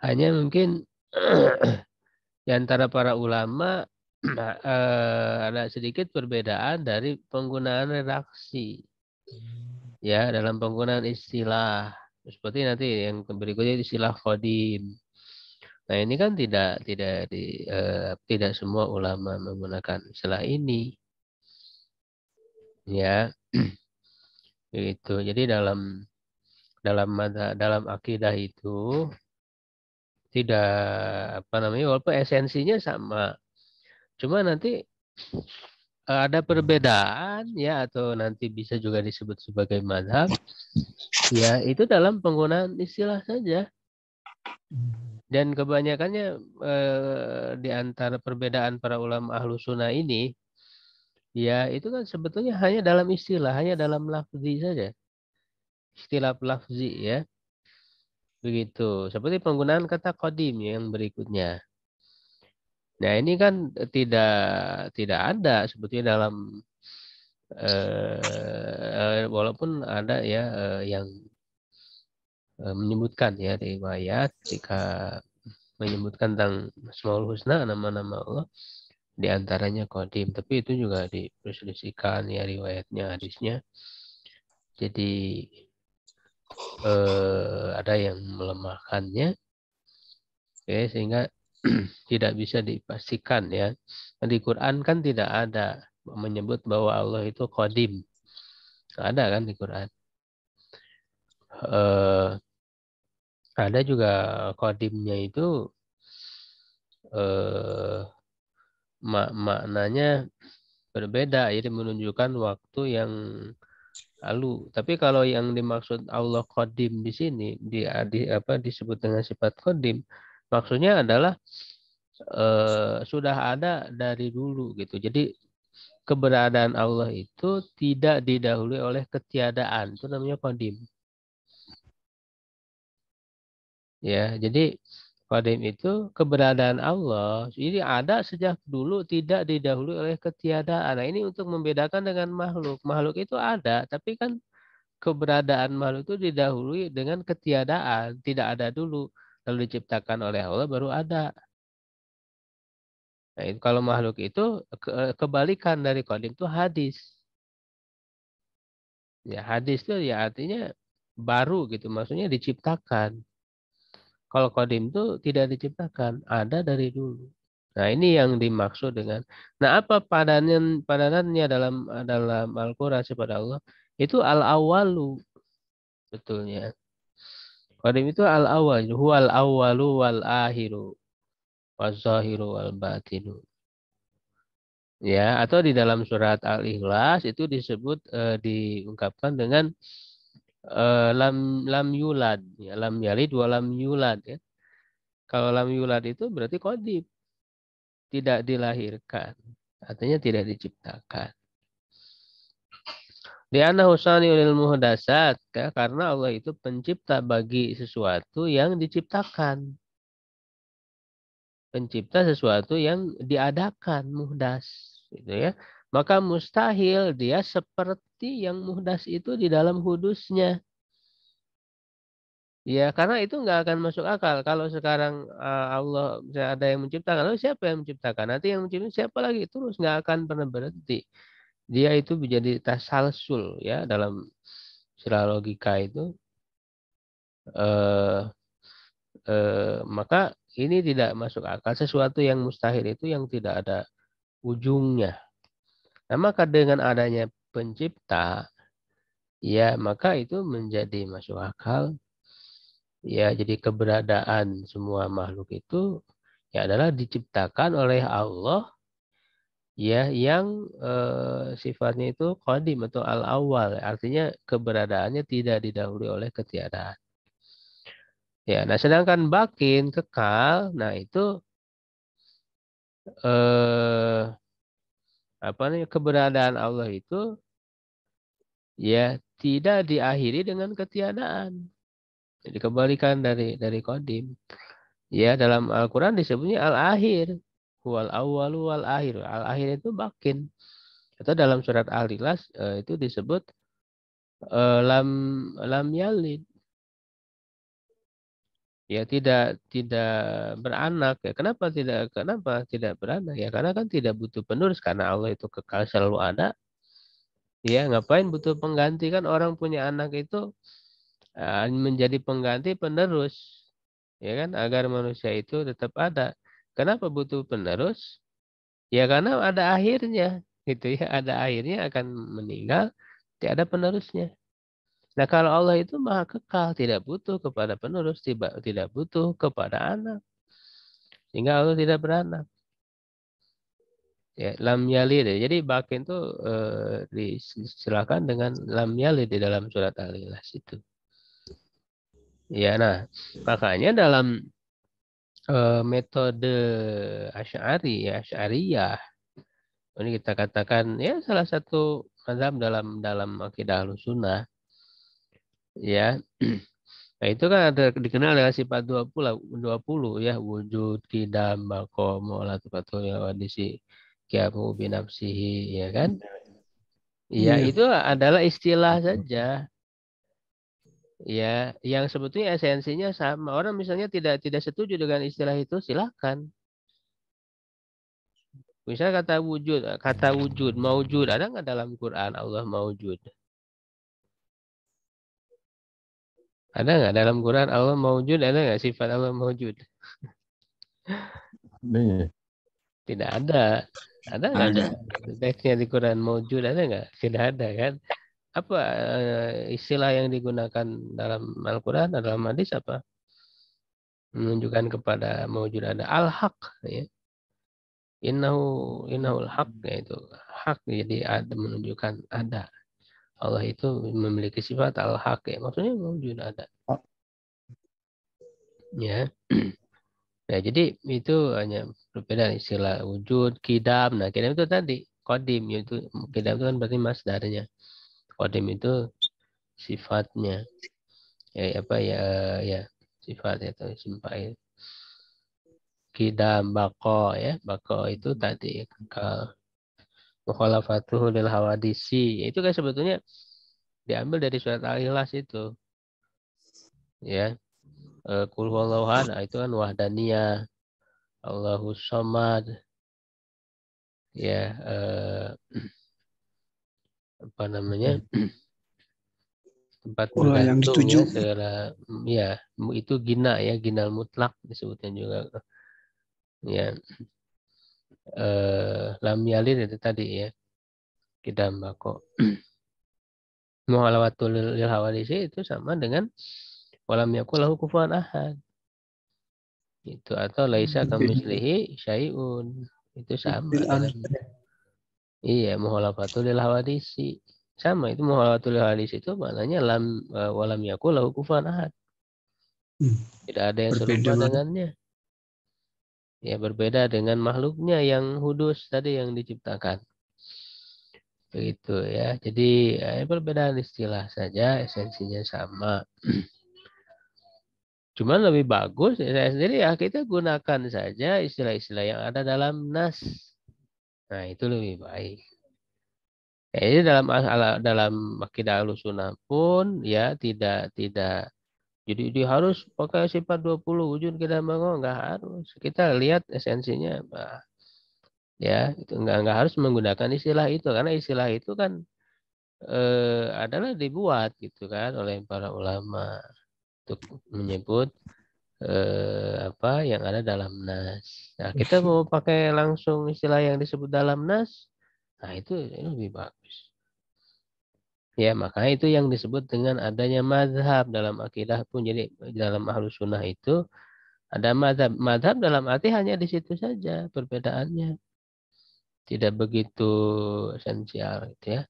Hanya mungkin di antara para ulama ada sedikit perbedaan dari penggunaan redaksi ya dalam penggunaan istilah seperti nanti yang berikutnya istilah qadim. Nah ini kan tidak semua ulama menggunakan istilah ini ya itu. Jadi dalam akidah itu tidak walaupun esensinya sama, cuma nanti ada perbedaan ya atau nanti bisa juga disebut sebagai mazhab ya itu dalam penggunaan istilah saja. Dan kebanyakannya di antara perbedaan para ulama ahlu sunnah ini ya itu kan sebetulnya hanya dalam istilah, hanya dalam lafzi saja. Istilah lafzi ya. Begitu. Seperti penggunaan kata qadim yang berikutnya. Nah, ini kan tidak ada sebetulnya dalam walaupun ada ya yang menyebutkan ya riwayat ketika menyebutkan tentang Asmaul Husna, nama-nama Allah di antaranya qadim, tapi itu juga diperselisihkan ya riwayatnya, hadisnya. Jadi ada yang melemahkannya ya, sehingga tidak bisa dipastikan ya. Di Quran kan tidak ada menyebut bahwa Allah itu qadim. Ada kan di Quran. Ada juga qadimnya itu maknanya berbeda, jadi menunjukkan waktu yang lalu. Tapi kalau yang dimaksud Allah qadim di sini disebut dengan sifat qadim, maksudnya adalah sudah ada dari dulu gitu. Jadi keberadaan Allah itu tidak didahului oleh ketiadaan. Itu namanya qadim. Ya, jadi qadim itu keberadaan Allah. Jadi ada sejak dulu tidak didahului oleh ketiadaan. Nah, ini untuk membedakan dengan makhluk. Makhluk itu ada, tapi kan keberadaan makhluk itu didahului dengan ketiadaan. Tidak ada dulu. Lalu diciptakan oleh Allah baru ada. Nah, kalau makhluk itu kebalikan dari qadim itu hadis. Ya, hadis itu ya artinya baru gitu, maksudnya diciptakan. Kalau qadim itu tidak diciptakan, ada dari dulu. Nah, ini yang dimaksud dengan apa padanannya dalam Al-Qur'an kepada Allah? Itu al-awwalu betulnya. Qadim itu al-awwal, huwal awwalu wal akhiru waz-zahiru wal batinu. Ya, atau di dalam surat Al-Ikhlas itu disebut diungkapkan dengan lam yulad, ya, lam yalid wa lam yulad ya. Kalau lam yulad itu berarti qadim, tidak dilahirkan. Artinya tidak diciptakan. Di annahu sani'ul muhdasat, ya, karena Allah itu pencipta bagi sesuatu yang diciptakan. Pencipta sesuatu yang diadakan, muhdas, gitu ya. Maka mustahil dia seperti yang muhdas itu di dalam hudusnya. Ya, karena itu nggak akan masuk akal. Kalau sekarang Allah ada yang menciptakan, lalu siapa yang menciptakan? Nanti yang menciptakan siapa lagi? Terus nggak akan pernah berhenti. Dia itu menjadi tasalsul ya dalam istilah logika itu. Eh, maka ini tidak masuk akal. Sesuatu yang mustahil itu yang tidak ada ujungnya. Nah, maka dengan adanya pencipta, ya maka itu menjadi masuk akal. Ya, jadi keberadaan semua makhluk itu ya adalah diciptakan oleh Allah ya yang sifatnya itu qadim atau al-awwal. Artinya keberadaannya tidak didahului oleh ketiadaan. Ya, nah sedangkan bakin kekal, nah itu apa namanya keberadaan Allah itu ya tidak diakhiri dengan ketiadaan. Jadi kebalikan dari qadim. Ya dalam Al-Quran disebutnya al-akhir. Wal awwalu wal akhir. Al-akhir itu bakin. Atau dalam surat Al-Ikhlas itu disebut lam yalid. Ya tidak beranak ya. Kenapa tidak beranak? Ya karena kan tidak butuh penerus karena Allah itu kekal selalu ada. Ya ngapain butuh pengganti kan orang punya anak itu menjadi pengganti penerus. Ya kan agar manusia itu tetap ada. Kenapa butuh penerus? Ya karena ada akhirnya, gitu ya. Ada akhirnya akan meninggal, tidak ada penerusnya. Nah kalau Allah itu maha kekal, tidak butuh kepada penerus, tidak butuh kepada anak, sehingga Allah tidak beranak. Ya, lam yalid. Jadi bakin itu disilakan dengan lam yalid di dalam surat Al-Ikhlas itu. Ya, nah makanya dalam metode Asy'ari, ya, Asy'ariyah, ini kita katakan ya salah satu mazhab dalam akidah Ahlussunnah ya. Nah, itu kan ada dikenal dengan sifat 20 ya, wujud, qidam, baqa, mu'alat, fatul, wadisi, qiyamu binafsihi ya kan? Ya, itu adalah istilah saja. Ya, yang sebetulnya esensinya sama. Orang misalnya tidak setuju dengan istilah itu, silakan. Misalnya kata wujud, maujud, ada nggak dalam Quran Allah maujud? Ada nggak dalam Quran Allah maujud? Ada nggak sifat Allah maujud? Tidak ada. Ada nggak Ada. teksnya di Quran maujud? Ada nggak? Tidak ada kan? Apa istilah yang digunakan dalam Al-Quran, dalam hadis apa? Menunjukkan kepada maujud ada al-haq. Ya. Innahul haq, yaitu hak, jadi ada menunjukkan ada. Allah itu memiliki sifat al-haq ya. Maksudnya maujud ada. Ya. Nah, jadi itu hanya perbedaan istilah wujud, qidam. Nah, qidam itu tadi qadim, yaitu qidam itu kan berarti masdarnya. Qadim itu sifatnya. Ya apa ya ya sifat itu simpai. Qidam baqa ya. Baqa itu tadi kekal. Mukhalafatuhu lil hawadisi. Itu kan sebetulnya diambil dari surat Al-Ikhlas itu. Ya. Qul huwallahu ahad, itu kan wahdaniyah. Allahus samad. Ya, apa namanya? Tempat bergantung ya segala ya itu gina ya, ginal mutlak disebutnya juga. Ya. Lam yalid itu tadi ya. Qidam baqa. Muhalawatul lil hawadisi itu sama dengan walam yakul lahu kufuwan ahad. Itu atau laisa kamitslihi syai'un. Itu sama dengan iya muhalafatul lil hawadisi. Sama itu muhalafatul lil hawadisi itu maknanya walam yakul lahu kufuwan ahad. Tidak ada yang serupa dengannya. Ya berbeda dengan makhluknya yang hudus tadi yang diciptakan. Begitu ya. Jadi perbedaan istilah saja, esensinya sama. Cuman lebih bagus saya sendiri ya kita gunakan saja istilah-istilah yang ada dalam nas. Nah itu lebih baik. Jadi dalam akidah Ahlussunnah pun ya tidak jadi dia harus pakai sifat 20 wujud kita nggak harus. Kita lihat esensinya apa. Ya itu nggak harus menggunakan istilah itu karena istilah itu kan adalah dibuat gitu kan oleh para ulama untuk menyebut apa yang ada dalam nas. Nah, kita mau pakai langsung istilah yang disebut dalam nas, nah itu lebih bagus. Ya, makanya itu yang disebut dengan adanya mazhab dalam akidah pun. Jadi dalam Ahlus Sunnah itu ada mazhab. Mazhab dalam arti hanya di situ saja perbedaannya. Tidak begitu esensial gitu ya.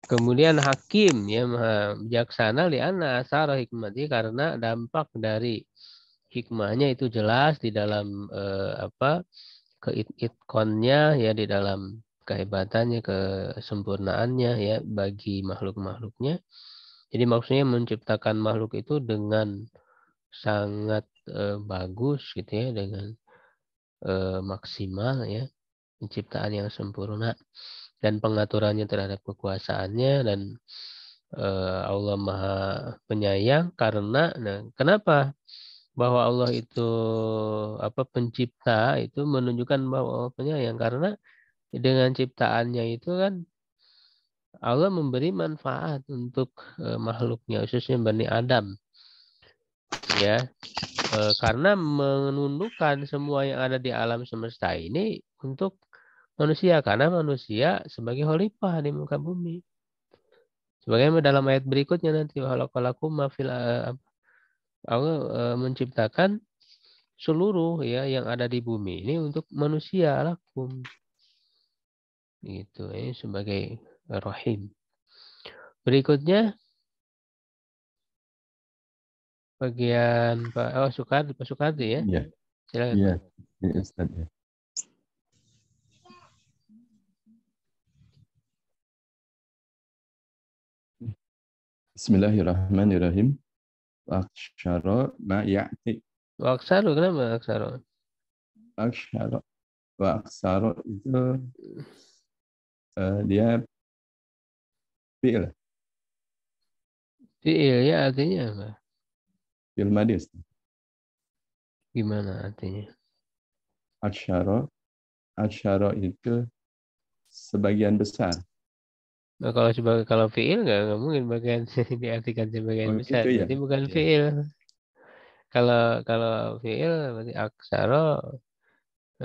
Kemudian hakim ya bijaksana li'anna asara hikmati karena dampak dari hikmahnya itu jelas di dalam keitkonnya ya di dalam kehebatannya kesempurnaannya ya bagi makhluk-makhluknya. Jadi maksudnya menciptakan makhluk itu dengan sangat bagus gitu ya dengan maksimal ya penciptaan yang sempurna. Dan pengaturannya terhadap kekuasaannya dan Allah Maha Penyayang karena kenapa bahwa Allah itu pencipta itu menunjukkan bahwa Allah penyayang karena dengan ciptaannya itu kan Allah memberi manfaat untuk makhluknya khususnya Bani Adam ya karena menundukkan semua yang ada di alam semesta ini untuk manusia karena manusia sebagai khalifah di muka bumi. Sebagaimana dalam ayat berikutnya nanti khalaqalakum ma fil Allah menciptakan seluruh ya yang ada di bumi ini untuk manusia lakum. Gitu ini sebagai rahim. Berikutnya bagian Pak Sukardi ya. Iya. Silakan. Iya, Ustaz ya. Bismillahirrahmanirrahim. Aksyara ma ya'ti. Waksaru kenapa Waksaru? Aksyara wa aksara itu dia fi'il. Fi'il ya artinya apa? Fi'il madhi. Gimana artinya? Aksyara itu sebagian besar. Nah, kalau fi'il nggak mungkin bagian diartikan sebagian besar. Gitu ya. Berarti bukan Ya. fi'il. Kalau fi'il berarti aksara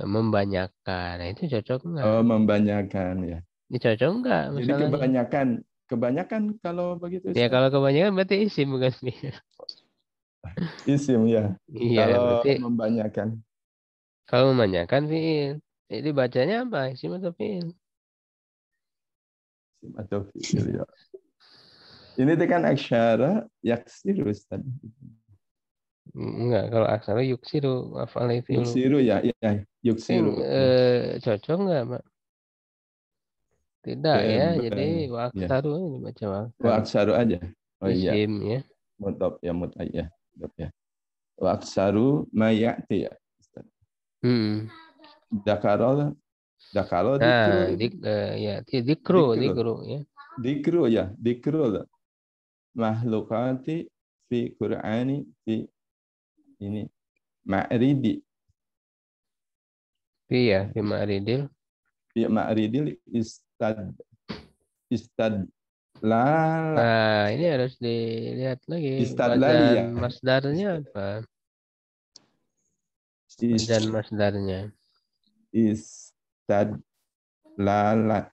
membanyakan. Nah, itu cocok enggak? Oh, membanyakan ya. Ini cocok enggak Jadi masalahnya? kebanyakan kalau begitu Ya Ustaz. kalau kebanyakan berarti isim bukan fi'il. Isim ya. Iya, Kalau berarti membanyakan. kalau membanyakan fi'il. Jadi bacanya apa? Isim atau fi'il? Isim atau fi'il ya. Ini kan aksyara yaksir Ustaz. Enggak, kalau aksara yuksiru af'al fi'il. Yuksiru ya, yuksiru. Cocok enggak, Pak? Tidak ya, jadi waksaru ini baca waksaru. Waksaru aja. Oh iya. Isim ya. Mudhaf ya ya. Waksaru mayati ya. Dakaro Nah, dikru ya. Dikru makhlukati fi Qur'ani fi ini ma'ridi. Iya, fi ma'ridil. Fi ma'ridil istad la. Nah, ini harus dilihat lagi. Istadlali ya. Masdarnya apa? Dan masdarnya. Istad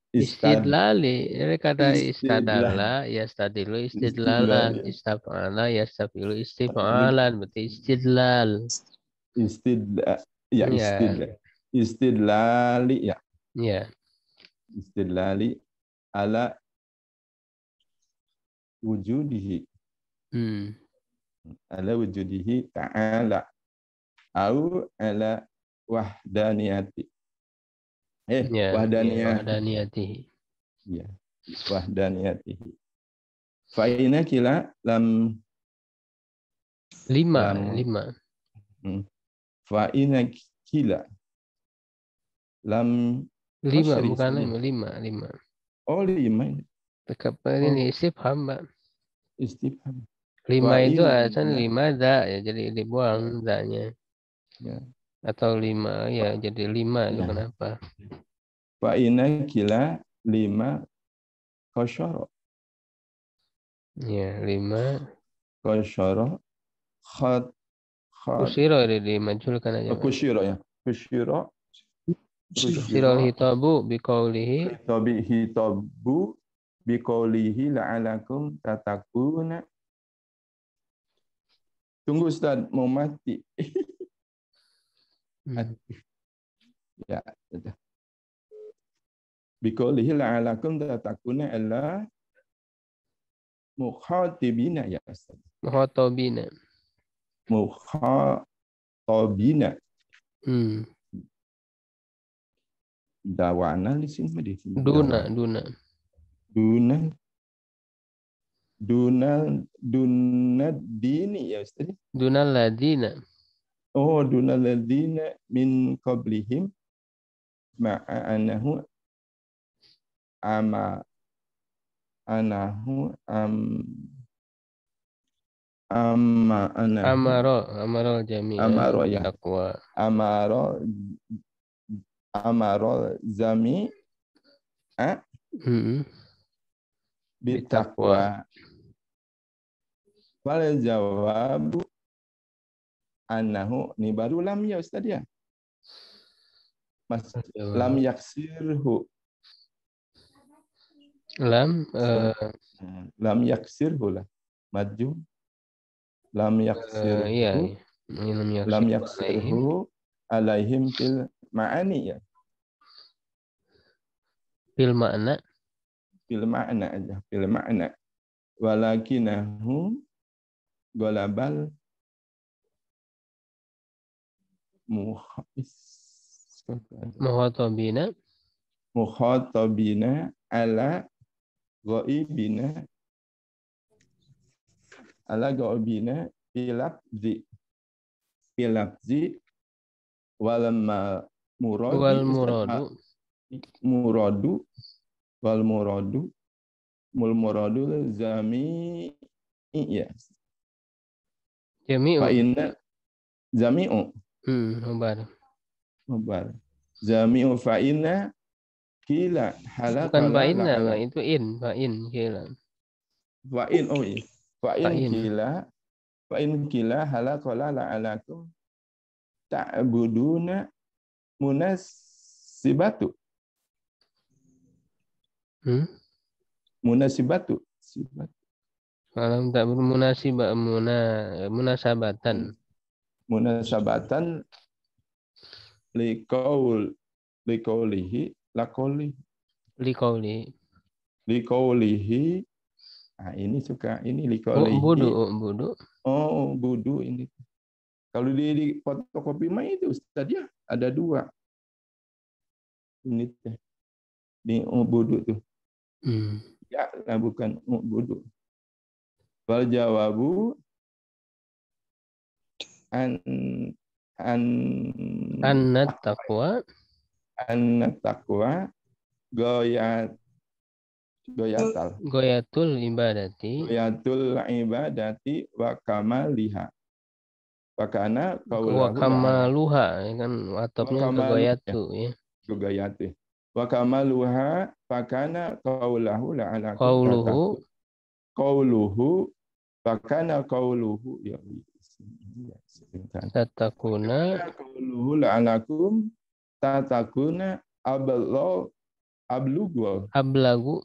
Istidlali. Jadi kata Istidlal. istadalla, yastadilu istidlalan, istaf'ala, yastafilu istif'alan, berarti istidlal. Ya, Istidlali ya. ya. Istidlali ala wujudihi. Ala wujudihi ta'ala. Au ala wahdaniyati. Ya, wahdaniyatihi. Ya, wahdaniyatihi. Fa'ina kila lam Lima. Fa'ina kila lam Bukan lima. Oh, 5. Tekap ini istifham, Pak. Istifham. 5 itu Fa'in asalnya 5 da ya, jadi dibuang da-nya. Ya. Atau 5 ya, jadi 5 itu Ya. kenapa? Fa'ina kila 5 qasyara. Ya, 5 Qasyara khat kusiro dimajulkan aja, Pak. Kusyira ya. Kusyira Kusirol hitabu biqaulihi hitabu biqaulihi la'alakum tatakuna. Tunggu Ustaz, mau mati. Ya, sudah. Biqaulihi la'alakum tatakuna alla mukhatibina ya Ustaz. Muhatabina. Mukhatabina. Dawana di sini di sini. Duna dini ya Ustaz. Dunal ladina. Oh, dunal ladina min qablihim ma'anahu Amaro jami'a ya. taqwa. Amaro zami bitaqwa. Wal jawabu annahu, ni baru lam ya Ustaz ya. Mas lam yaksirhu. Lam yaksirhu lah. Maju. Lam yaksirhu. Iya. Lam yaksirhu alaihim fil ma'ani ya. Fil ma'na aja. Fil ma'na. Walakinahu golabal muhatabina ala ghaibina bilabzi wal muradu zami ya. Jami'u. Fa'inna jami'u. Mubar. Jami'u fa'inna kila halaqala. Bukan fa'inna, itu fa'in kila. Fa'in kila halaqala la'alakum ta'buduna munasibatu. Munasibatu. Kalau tak bermunasibah munasabatan liqaulihi. Nah, ini suka ini liqaulihi. Budu. Oh, budu ini. Kalau di fotokopi mah itu Ustaz ya, ada 2. Ini teh. Di budu tuh. Ya, bukan budu. Wal jawabu anna taqwa goyatul ibadati wa kamaliha. Wakana wa kamaluha kan atapnya goyatu ya. Goyatu. Wa kamaluha fakana qaulahu la'ala qauluhu fakana qauluhu ya tatakuna qauluhu la'alakum tatakuna Ablugu. Ablagu.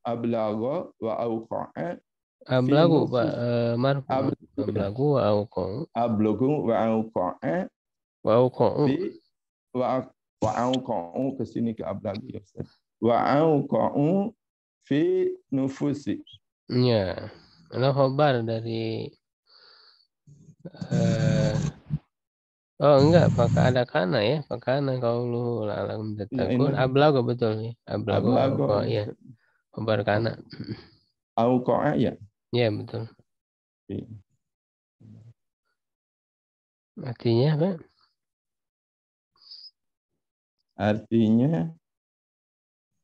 Ablago wa auqa'a. Ablagu Pak marfu. Ablagu. Ablagu wa auqa'u. Ablugu wa auqa'a. Wa auqa'u. Fi wa auqa'u ke sini ke ablagu ya Ustaz. Wa auqa'u fi nufusi. Ya. Ada khabar dari oh enggak, pakai ada kana ya, pakai kana qaulu la'allakum Ya tattaqun. ini Ablago betul ya. Ablago ablago. auqa ya. Khabar kana. Auqa'a ya. Ya betul. Fi. Artinya apa? Artinya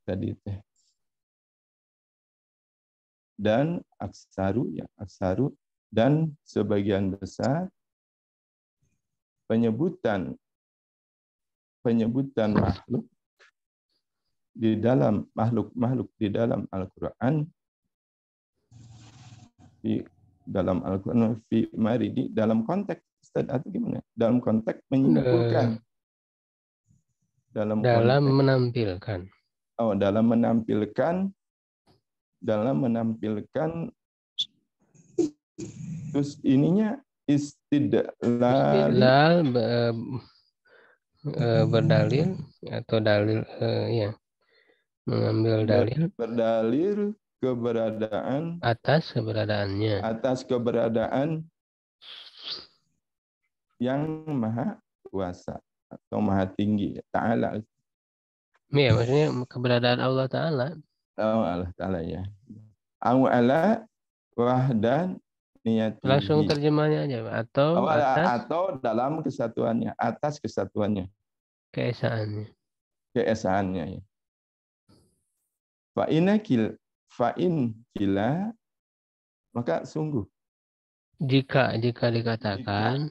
tadi teh. Dan aksaru ya, aksaru dan sebagian besar penyebutan makhluk di dalam makhluk di dalam Al-Qur'an di dalam Al-Qur'an fi maridi dalam konteks Ustaz atau gimana? Dalam konteks menyimpulkan dalam konteks, menampilkan. Oh, dalam menampilkan terus ininya istidlal berdalil atau dalil ya, mengambil dalil berdalil keberadaan atas keberadaan yang maha kuasa atau maha tinggi ta'ala. Ya, maksudnya keberadaan Allah Ta'ala. Oh, Allah Ta'ala ya. Au ala wahdan niyatihi. Langsung terjemahnya aja Pak. Atau dalam kesatuannya, atas kesatuannya. Keesaannya Ya. Fa'in kila maka sungguh jika dikatakan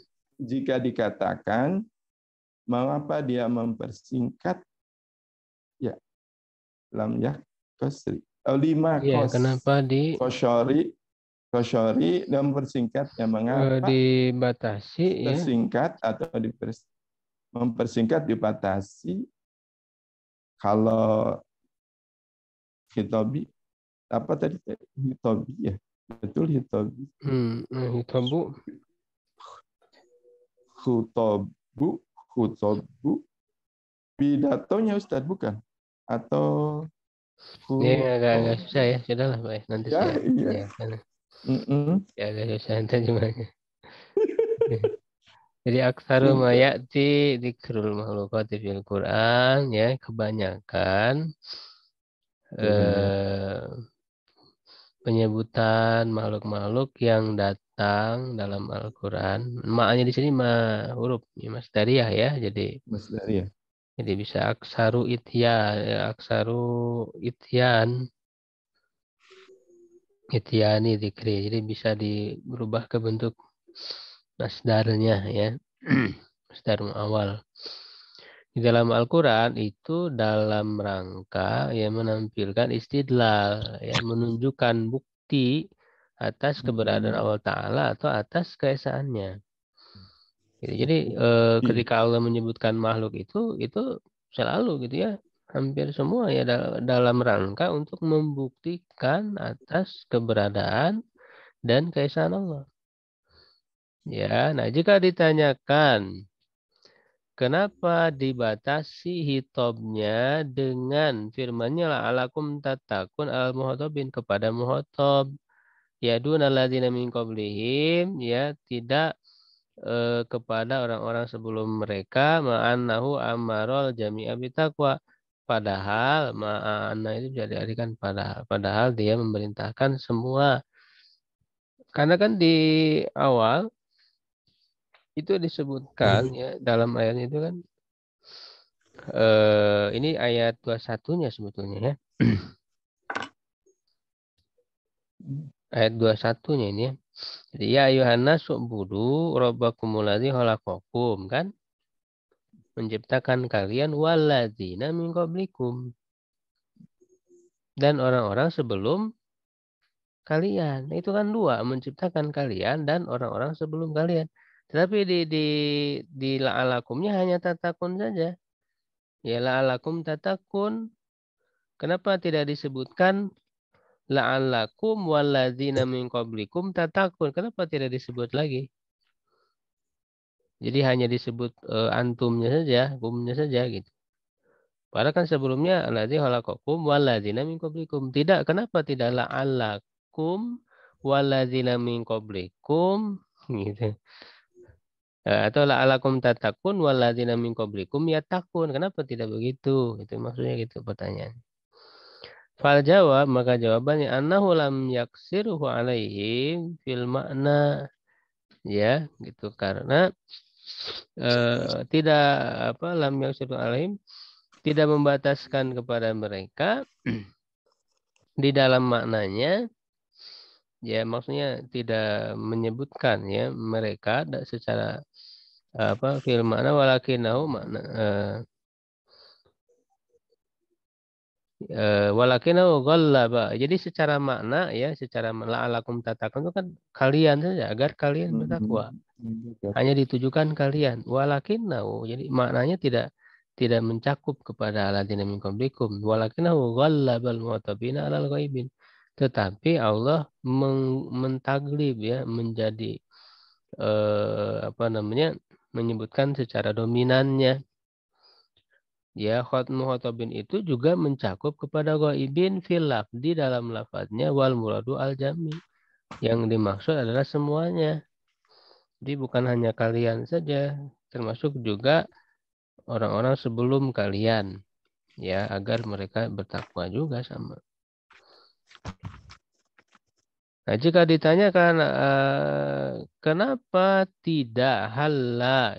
mengapa dia mempersingkat ya lam ya kasri lima ya, kenapa kosyori dan mempersingkatnya mengapa dibatasi tersingkat ya? Atau mempersingkat dibatasi kalau hitobi apa tadi hitobi ya betul hitobi hutobu pidatonya Ustadz bukan atau ini agak susah ya, sudahlah Pak nanti ya, saya iya. Ya agak susah terjemahnya. Jadi aksaru mayati dzikrul makhluqati fil Quran ya, kebanyakan penyebutan makhluk-makhluk yang datang dalam Al-Quran. Maknya di sini huruf masdariyah ya, jadi masdariyah. Jadi bisa aksaru ityan, ityani dzikri. Jadi bisa berubah ke bentuk masdarnya ya, masdar awal. Di dalam Al-Quran itu dalam rangka ya menampilkan istidlal, ya menunjukkan bukti atas keberadaan Allah Ta'ala atau atas keesaannya. Jadi ketika Allah menyebutkan makhluk itu selalu gitu ya, hampir semua ya dalam rangka untuk membuktikan atas keberadaan dan keesaan Allah. Ya, nah jika ditanyakan kenapa dibatasi hitobnya dengan firman-Nya la'alakum tattaqun al-muhatabin kepada muhatab. Ya dunalladzina min qablihim ya tidak kepada orang-orang sebelum mereka ma'annahu amarul jami'a bitaqwa. Padahal ma'anna itu bisa diartikan padahal dia memerintahkan semua. Karena kan di awal itu disebutkan ya dalam ayat itu kan ini ayat 21-nya sebetulnya ya. Ayat 21-nya ini ya. Jadi ya ayuhannas su'budu rabbakumul ladzi khalaqakum kan? Menciptakan kalian walladzina min qablikum. Dan orang-orang sebelum kalian. Itu kan dua, menciptakan kalian dan orang-orang sebelum kalian. Tetapi di la'alakumnya hanya tatakun saja. Ya la'alakum tatakun Kenapa tidak disebutkan la'allakum walladzina min qablikum tatakun? Kenapa tidak disebut lagi? Jadi hanya disebut antumnya saja, kumnya saja gitu. Padahal kan sebelumnya alladzi khalaqakum walladzina min qablikum. Tidak, kenapa tidak la'allakum walladzina min qablikum gitu. Atau la'allakum tatakun walladzina min qablikum yatakun. Kenapa tidak begitu? Itu maksudnya gitu pertanyaan. Fal jawab, maka jawabannya annahu lam yaksiruhu alaihim fil makna, ya gitu, karena tidak lam yaksiruhu alaihim, tidak membataskan kepada mereka di dalam maknanya, ya maksudnya tidak menyebutkan ya mereka secara fil makna, walakinahu makna walakinahu ghallaba. Jadi secara makna ya, secara la'alakum tatakun itu kan kalian saja, agar kalian bertakwa. Hanya ditujukan kalian. Walakinahu, jadi maknanya tidak mencakup kepada alladzina min qablikum. Walakinahu ghallabal mu'tabina 'alal ghaibin. Tetapi Allah mentaglib ya, menjadi menyebutkan secara dominannya. Ya, muhatabin itu juga mencakup kepada ghaibin fil lafzi, dalam lafadznya, wal muradu al jami, yang dimaksud adalah semuanya. Jadi bukan hanya kalian saja, termasuk juga orang-orang sebelum kalian, ya, agar mereka bertakwa juga sama. Nah, jika ditanyakan kenapa tidak halla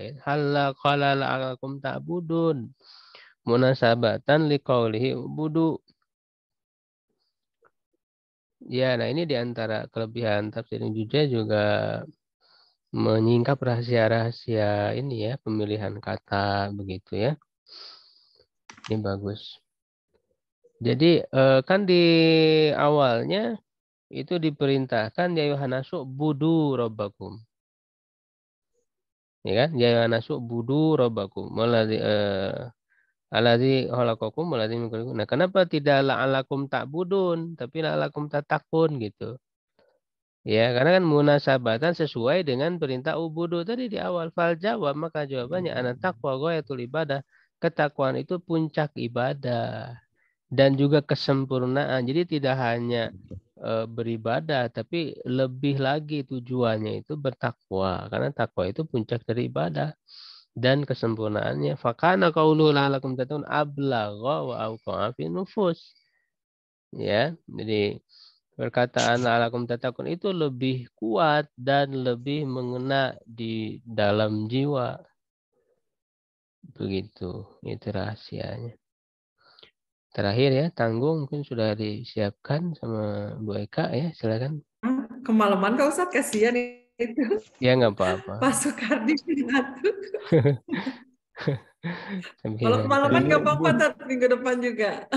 qala la'alakum ta'budun munasabatan liqaulihi ubudu. Ya, nah ini diantara kelebihan tafsir Juja juga menyingkap rahasia-rahasia ini ya, pemilihan kata begitu ya. Ini bagus. Jadi kan di awalnya itu diperintahkan ya Yohanasu budu robbakum. Ya kan? Ya Yohanasu budu robbakum. Alladzi khalaqakum walladzi min qablikum. Nah, kenapa tidak la'alakum ta'budun, tapi la'alakum tatakun gitu. Ya, karena kan munasabatan sesuai dengan perintah ubudu tadi di awal. Fal jawab, maka jawabannya ana taqwa ghayatul ibadah. Ketakwaan itu puncak ibadah dan juga kesempurnaan. Jadi tidak hanya beribadah, tapi lebih lagi tujuannya itu bertakwa. Karena takwa itu puncak dari ibadah dan kesempurnaannya. Fakana qauluhu la'alakum tattaqun ablagha wa awqa'a fi nufus. Ya, jadi perkataan la'alakum tattaqun itu lebih kuat dan lebih mengena di dalam jiwa. Begitu, itu rahasianya. Terakhir ya, tanggung mungkin sudah disiapkan sama Bu Eka ya, silakan. Kemalaman Kak Ustadz, kasihan itu. Ya nggak apa-apa. Pak Soekardi ngantuk. Kalau kemalaman nggak apa-apa, minggu depan juga.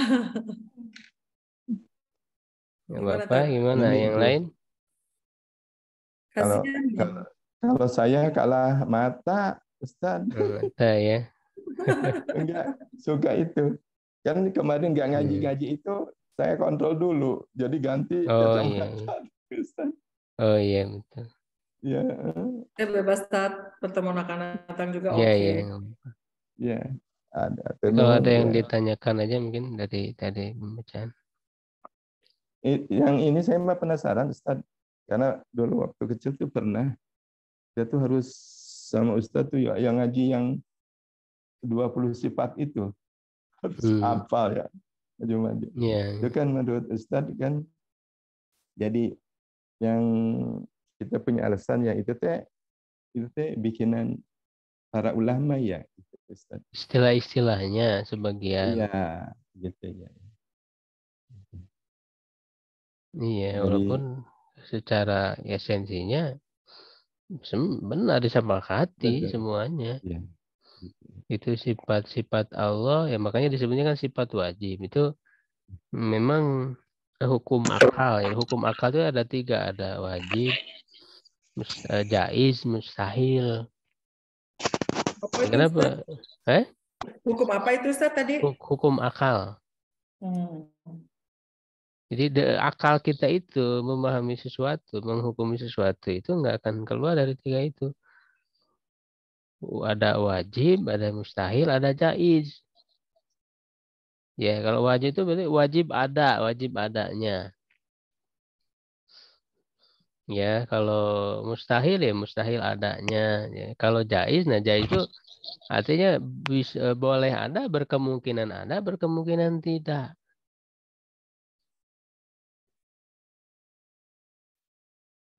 Nggak apa-apa, gimana yang lain? Kalau saya kalah mata, Ustaz. Mata ya. Enggak suka itu. Kan kemarin nggak ngaji-ngaji itu, saya kontrol dulu. Jadi ganti kacamata. Iya. Oh iya, betul. Ya. Bebas start pertemuan akan juga ya, oke. Ya, ada. Kalau ada yang ditanyakan aja mungkin dari tadi pembacaan. Yang ini saya penasaran, Ustaz. Karena dulu waktu kecil tuh pernah, dia tuh harus sama Ustaz tuh yang ngaji yang 20 sifat itu. Harus hafal ya. Maju-maju. Itu kan menurut Ustaz kan, jadi yang kita punya alasan ya itu teh bikinan para ulama ya, Ustaz. Istilah-istilahnya sebagian. Iya, gitu ya. Iya, walaupun secara esensinya benar disepakati semuanya. Ya. Itu sifat-sifat Allah ya, makanya disebutnya kan sifat wajib. Itu memang hukum akal ya. Hukum akal itu ada 3, ada wajib, jaiz, mustahil. Apa itu, Kenapa? Hukum apa itu Ustaz tadi? Hukum akal. Jadi akal kita itu memahami sesuatu, menghukumi sesuatu itu nggak akan keluar dari tiga itu. Ada wajib, ada mustahil, ada jaiz. Ya, kalau wajib itu berarti wajib adanya. Ya, kalau mustahil ya mustahil adanya. Ya, kalau jaiz, nah jaiz itu artinya bisa, boleh ada, berkemungkinan tidak.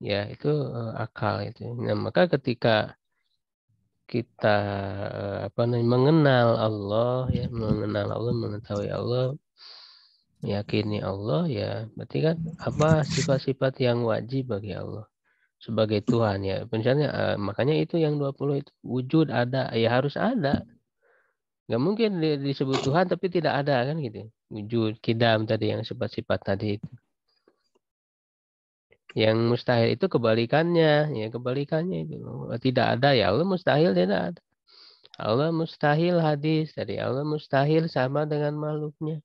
Ya, itu akal itu. Nah, maka ketika kita mengenal Allah, ya, mengetahui Allah, meyakini Allah, ya, berarti kan apa sifat-sifat yang wajib bagi Allah sebagai Tuhan, ya. Misalnya makanya itu yang 20 itu wujud ada, ya harus ada. Nggak mungkin disebut Tuhan tapi tidak ada kan gitu. Wujud, kidam tadi yang sifat-sifat tadi itu. Yang mustahil itu kebalikannya, ya kebalikannya itu. Tidak ada, ya Allah mustahil tidak ada. Allah mustahil hadis tadi. Allah mustahil sama dengan makhluknya.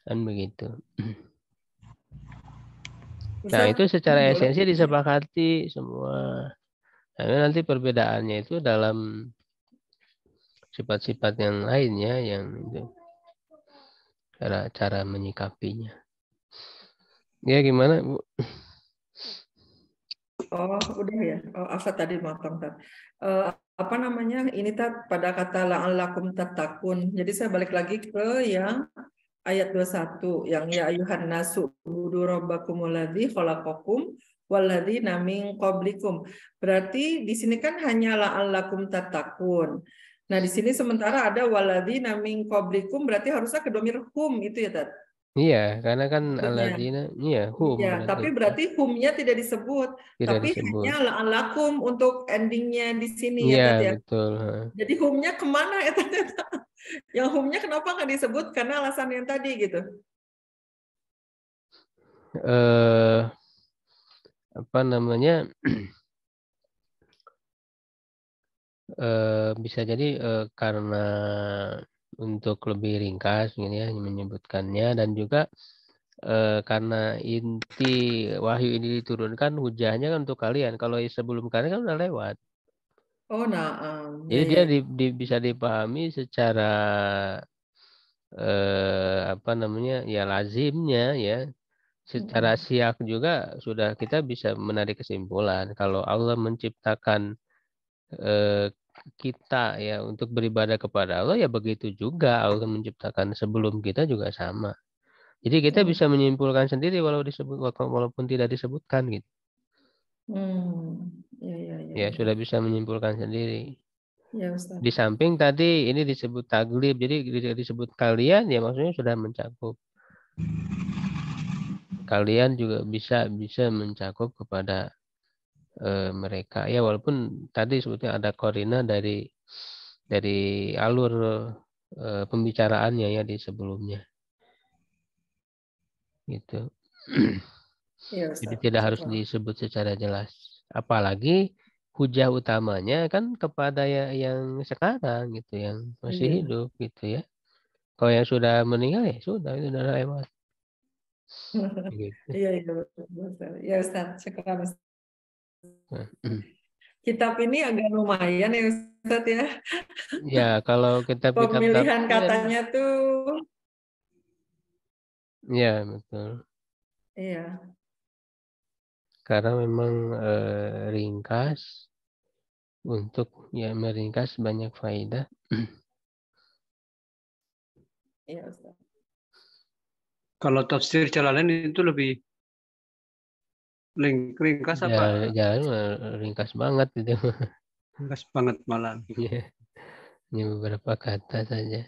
Kan begitu. Nah, itu secara esensi disepakati semua. Karena nanti perbedaannya itu dalam sifat-sifat yang lainnya, yang itu cara menyikapinya. Ya gimana, Bu? Oh, udah ya. Oh, apa tadi motong Tat? Apa namanya? Ini Tat pada kata la'allakum tattaqun. Jadi saya balik lagi ke yang ayat 21 yang ya ayuhan nasu budu rabbakumul ladzi khalaqakum walladzina min qablikum. Berarti di sini kan hanya la'allakum tattaqun. Nah, di sini sementara ada walladzina min qablikum, berarti harusnya ke domir hum itu ya, Tat? Iya, karena kan Maksudnya. alladzina, iya, hum Iya, berarti. tapi berarti humnya tidak disebut, Tidak tapi disebut. hanya la'allakum untuk endingnya di sini ya, Iya, Tat ya. betul. Jadi humnya kemana ya, Tat? Yang humnya kenapa nggak disebut? Karena alasan yang tadi gitu. Apa namanya? Bisa jadi karena untuk lebih ringkas ini ya menyebutkannya, dan juga karena inti wahyu ini diturunkan hujahnya kan untuk kalian. Kalau sebelum kalian kan udah lewat. Oh, nah, Jadi ya, dia ya. bisa dipahami secara apa namanya ya lazimnya ya. Secara siak juga sudah kita bisa menarik kesimpulan kalau Allah menciptakan kita ya untuk beribadah kepada Allah, ya begitu juga Allah menciptakan sebelum kita juga sama. Jadi kita bisa menyimpulkan sendiri walaupun tidak disebutkan gitu. Ya, sudah bisa menyimpulkan sendiri. Ya, Ustaz. Di samping tadi ini disebut taglib, jadi disebut kalian ya maksudnya sudah mencakup. Kalian juga bisa mencakup kepada mereka ya, walaupun tadi sebetulnya ada korina dari alur pembicaraannya ya di sebelumnya gitu. Ya, Jadi Ustaz. tidak harus disebut secara jelas, apalagi hujah utamanya kan kepada yang sekarang gitu, yang masih hidup gitu ya. Kalau yang sudah meninggal ya sudah, itu sudah lewat gitu. Iya, betul. Ya, Ustaz. Sekarang kitab ini agak lumayan ya, Ustaz ya. Ya, kalau kitab-kitab Pemilihan tafsir, katanya tuh. ya betul. Iya. Karena memang ringkas, untuk ya meringkas banyak faedah. Iya, Ustaz. Kalau tafsir Jalalain itu lebih ringkas apa? Ringkas banget gitu. Ringkas banget malah. Ini beberapa kata saja.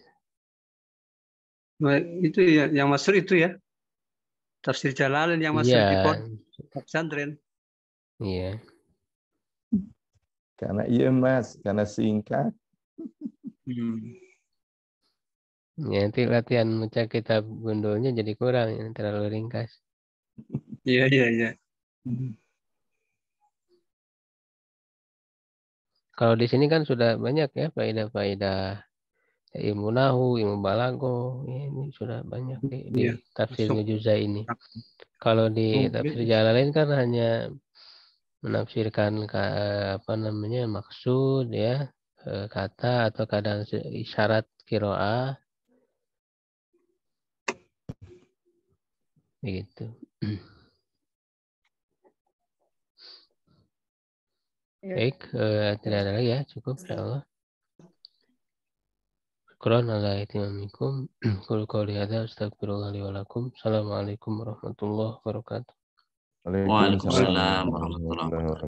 Nah, itu ya, yang masyhur itu ya. Tafsir Jalalain yang masyhur di pesantren. Iya. Karena iya Mas, karena singkat. Ya, nanti latihan baca kitab Gundulnya jadi kurang, ya, terlalu ringkas. Iya. Kalau di sini kan sudah banyak ya faedah-faedah ilmu nahu, ilmu balago, ya, ini sudah banyak di tafsir Juzai ini. Kalau di tafsir Jalalain kan hanya menafsirkan maksud ya, kata atau kadang isyarat qiraah begitu. Baik, tidak ada lagi ya, cukup insyaallah. Syukran ala ihtimamikum. Qul qouli hadza astaghfirullah li wa lakum. Assalamualaikum warahmatullahi wabarakatuh. Waalaikumsalam Waalaikumsalam warahmatullahi wabarakatuh.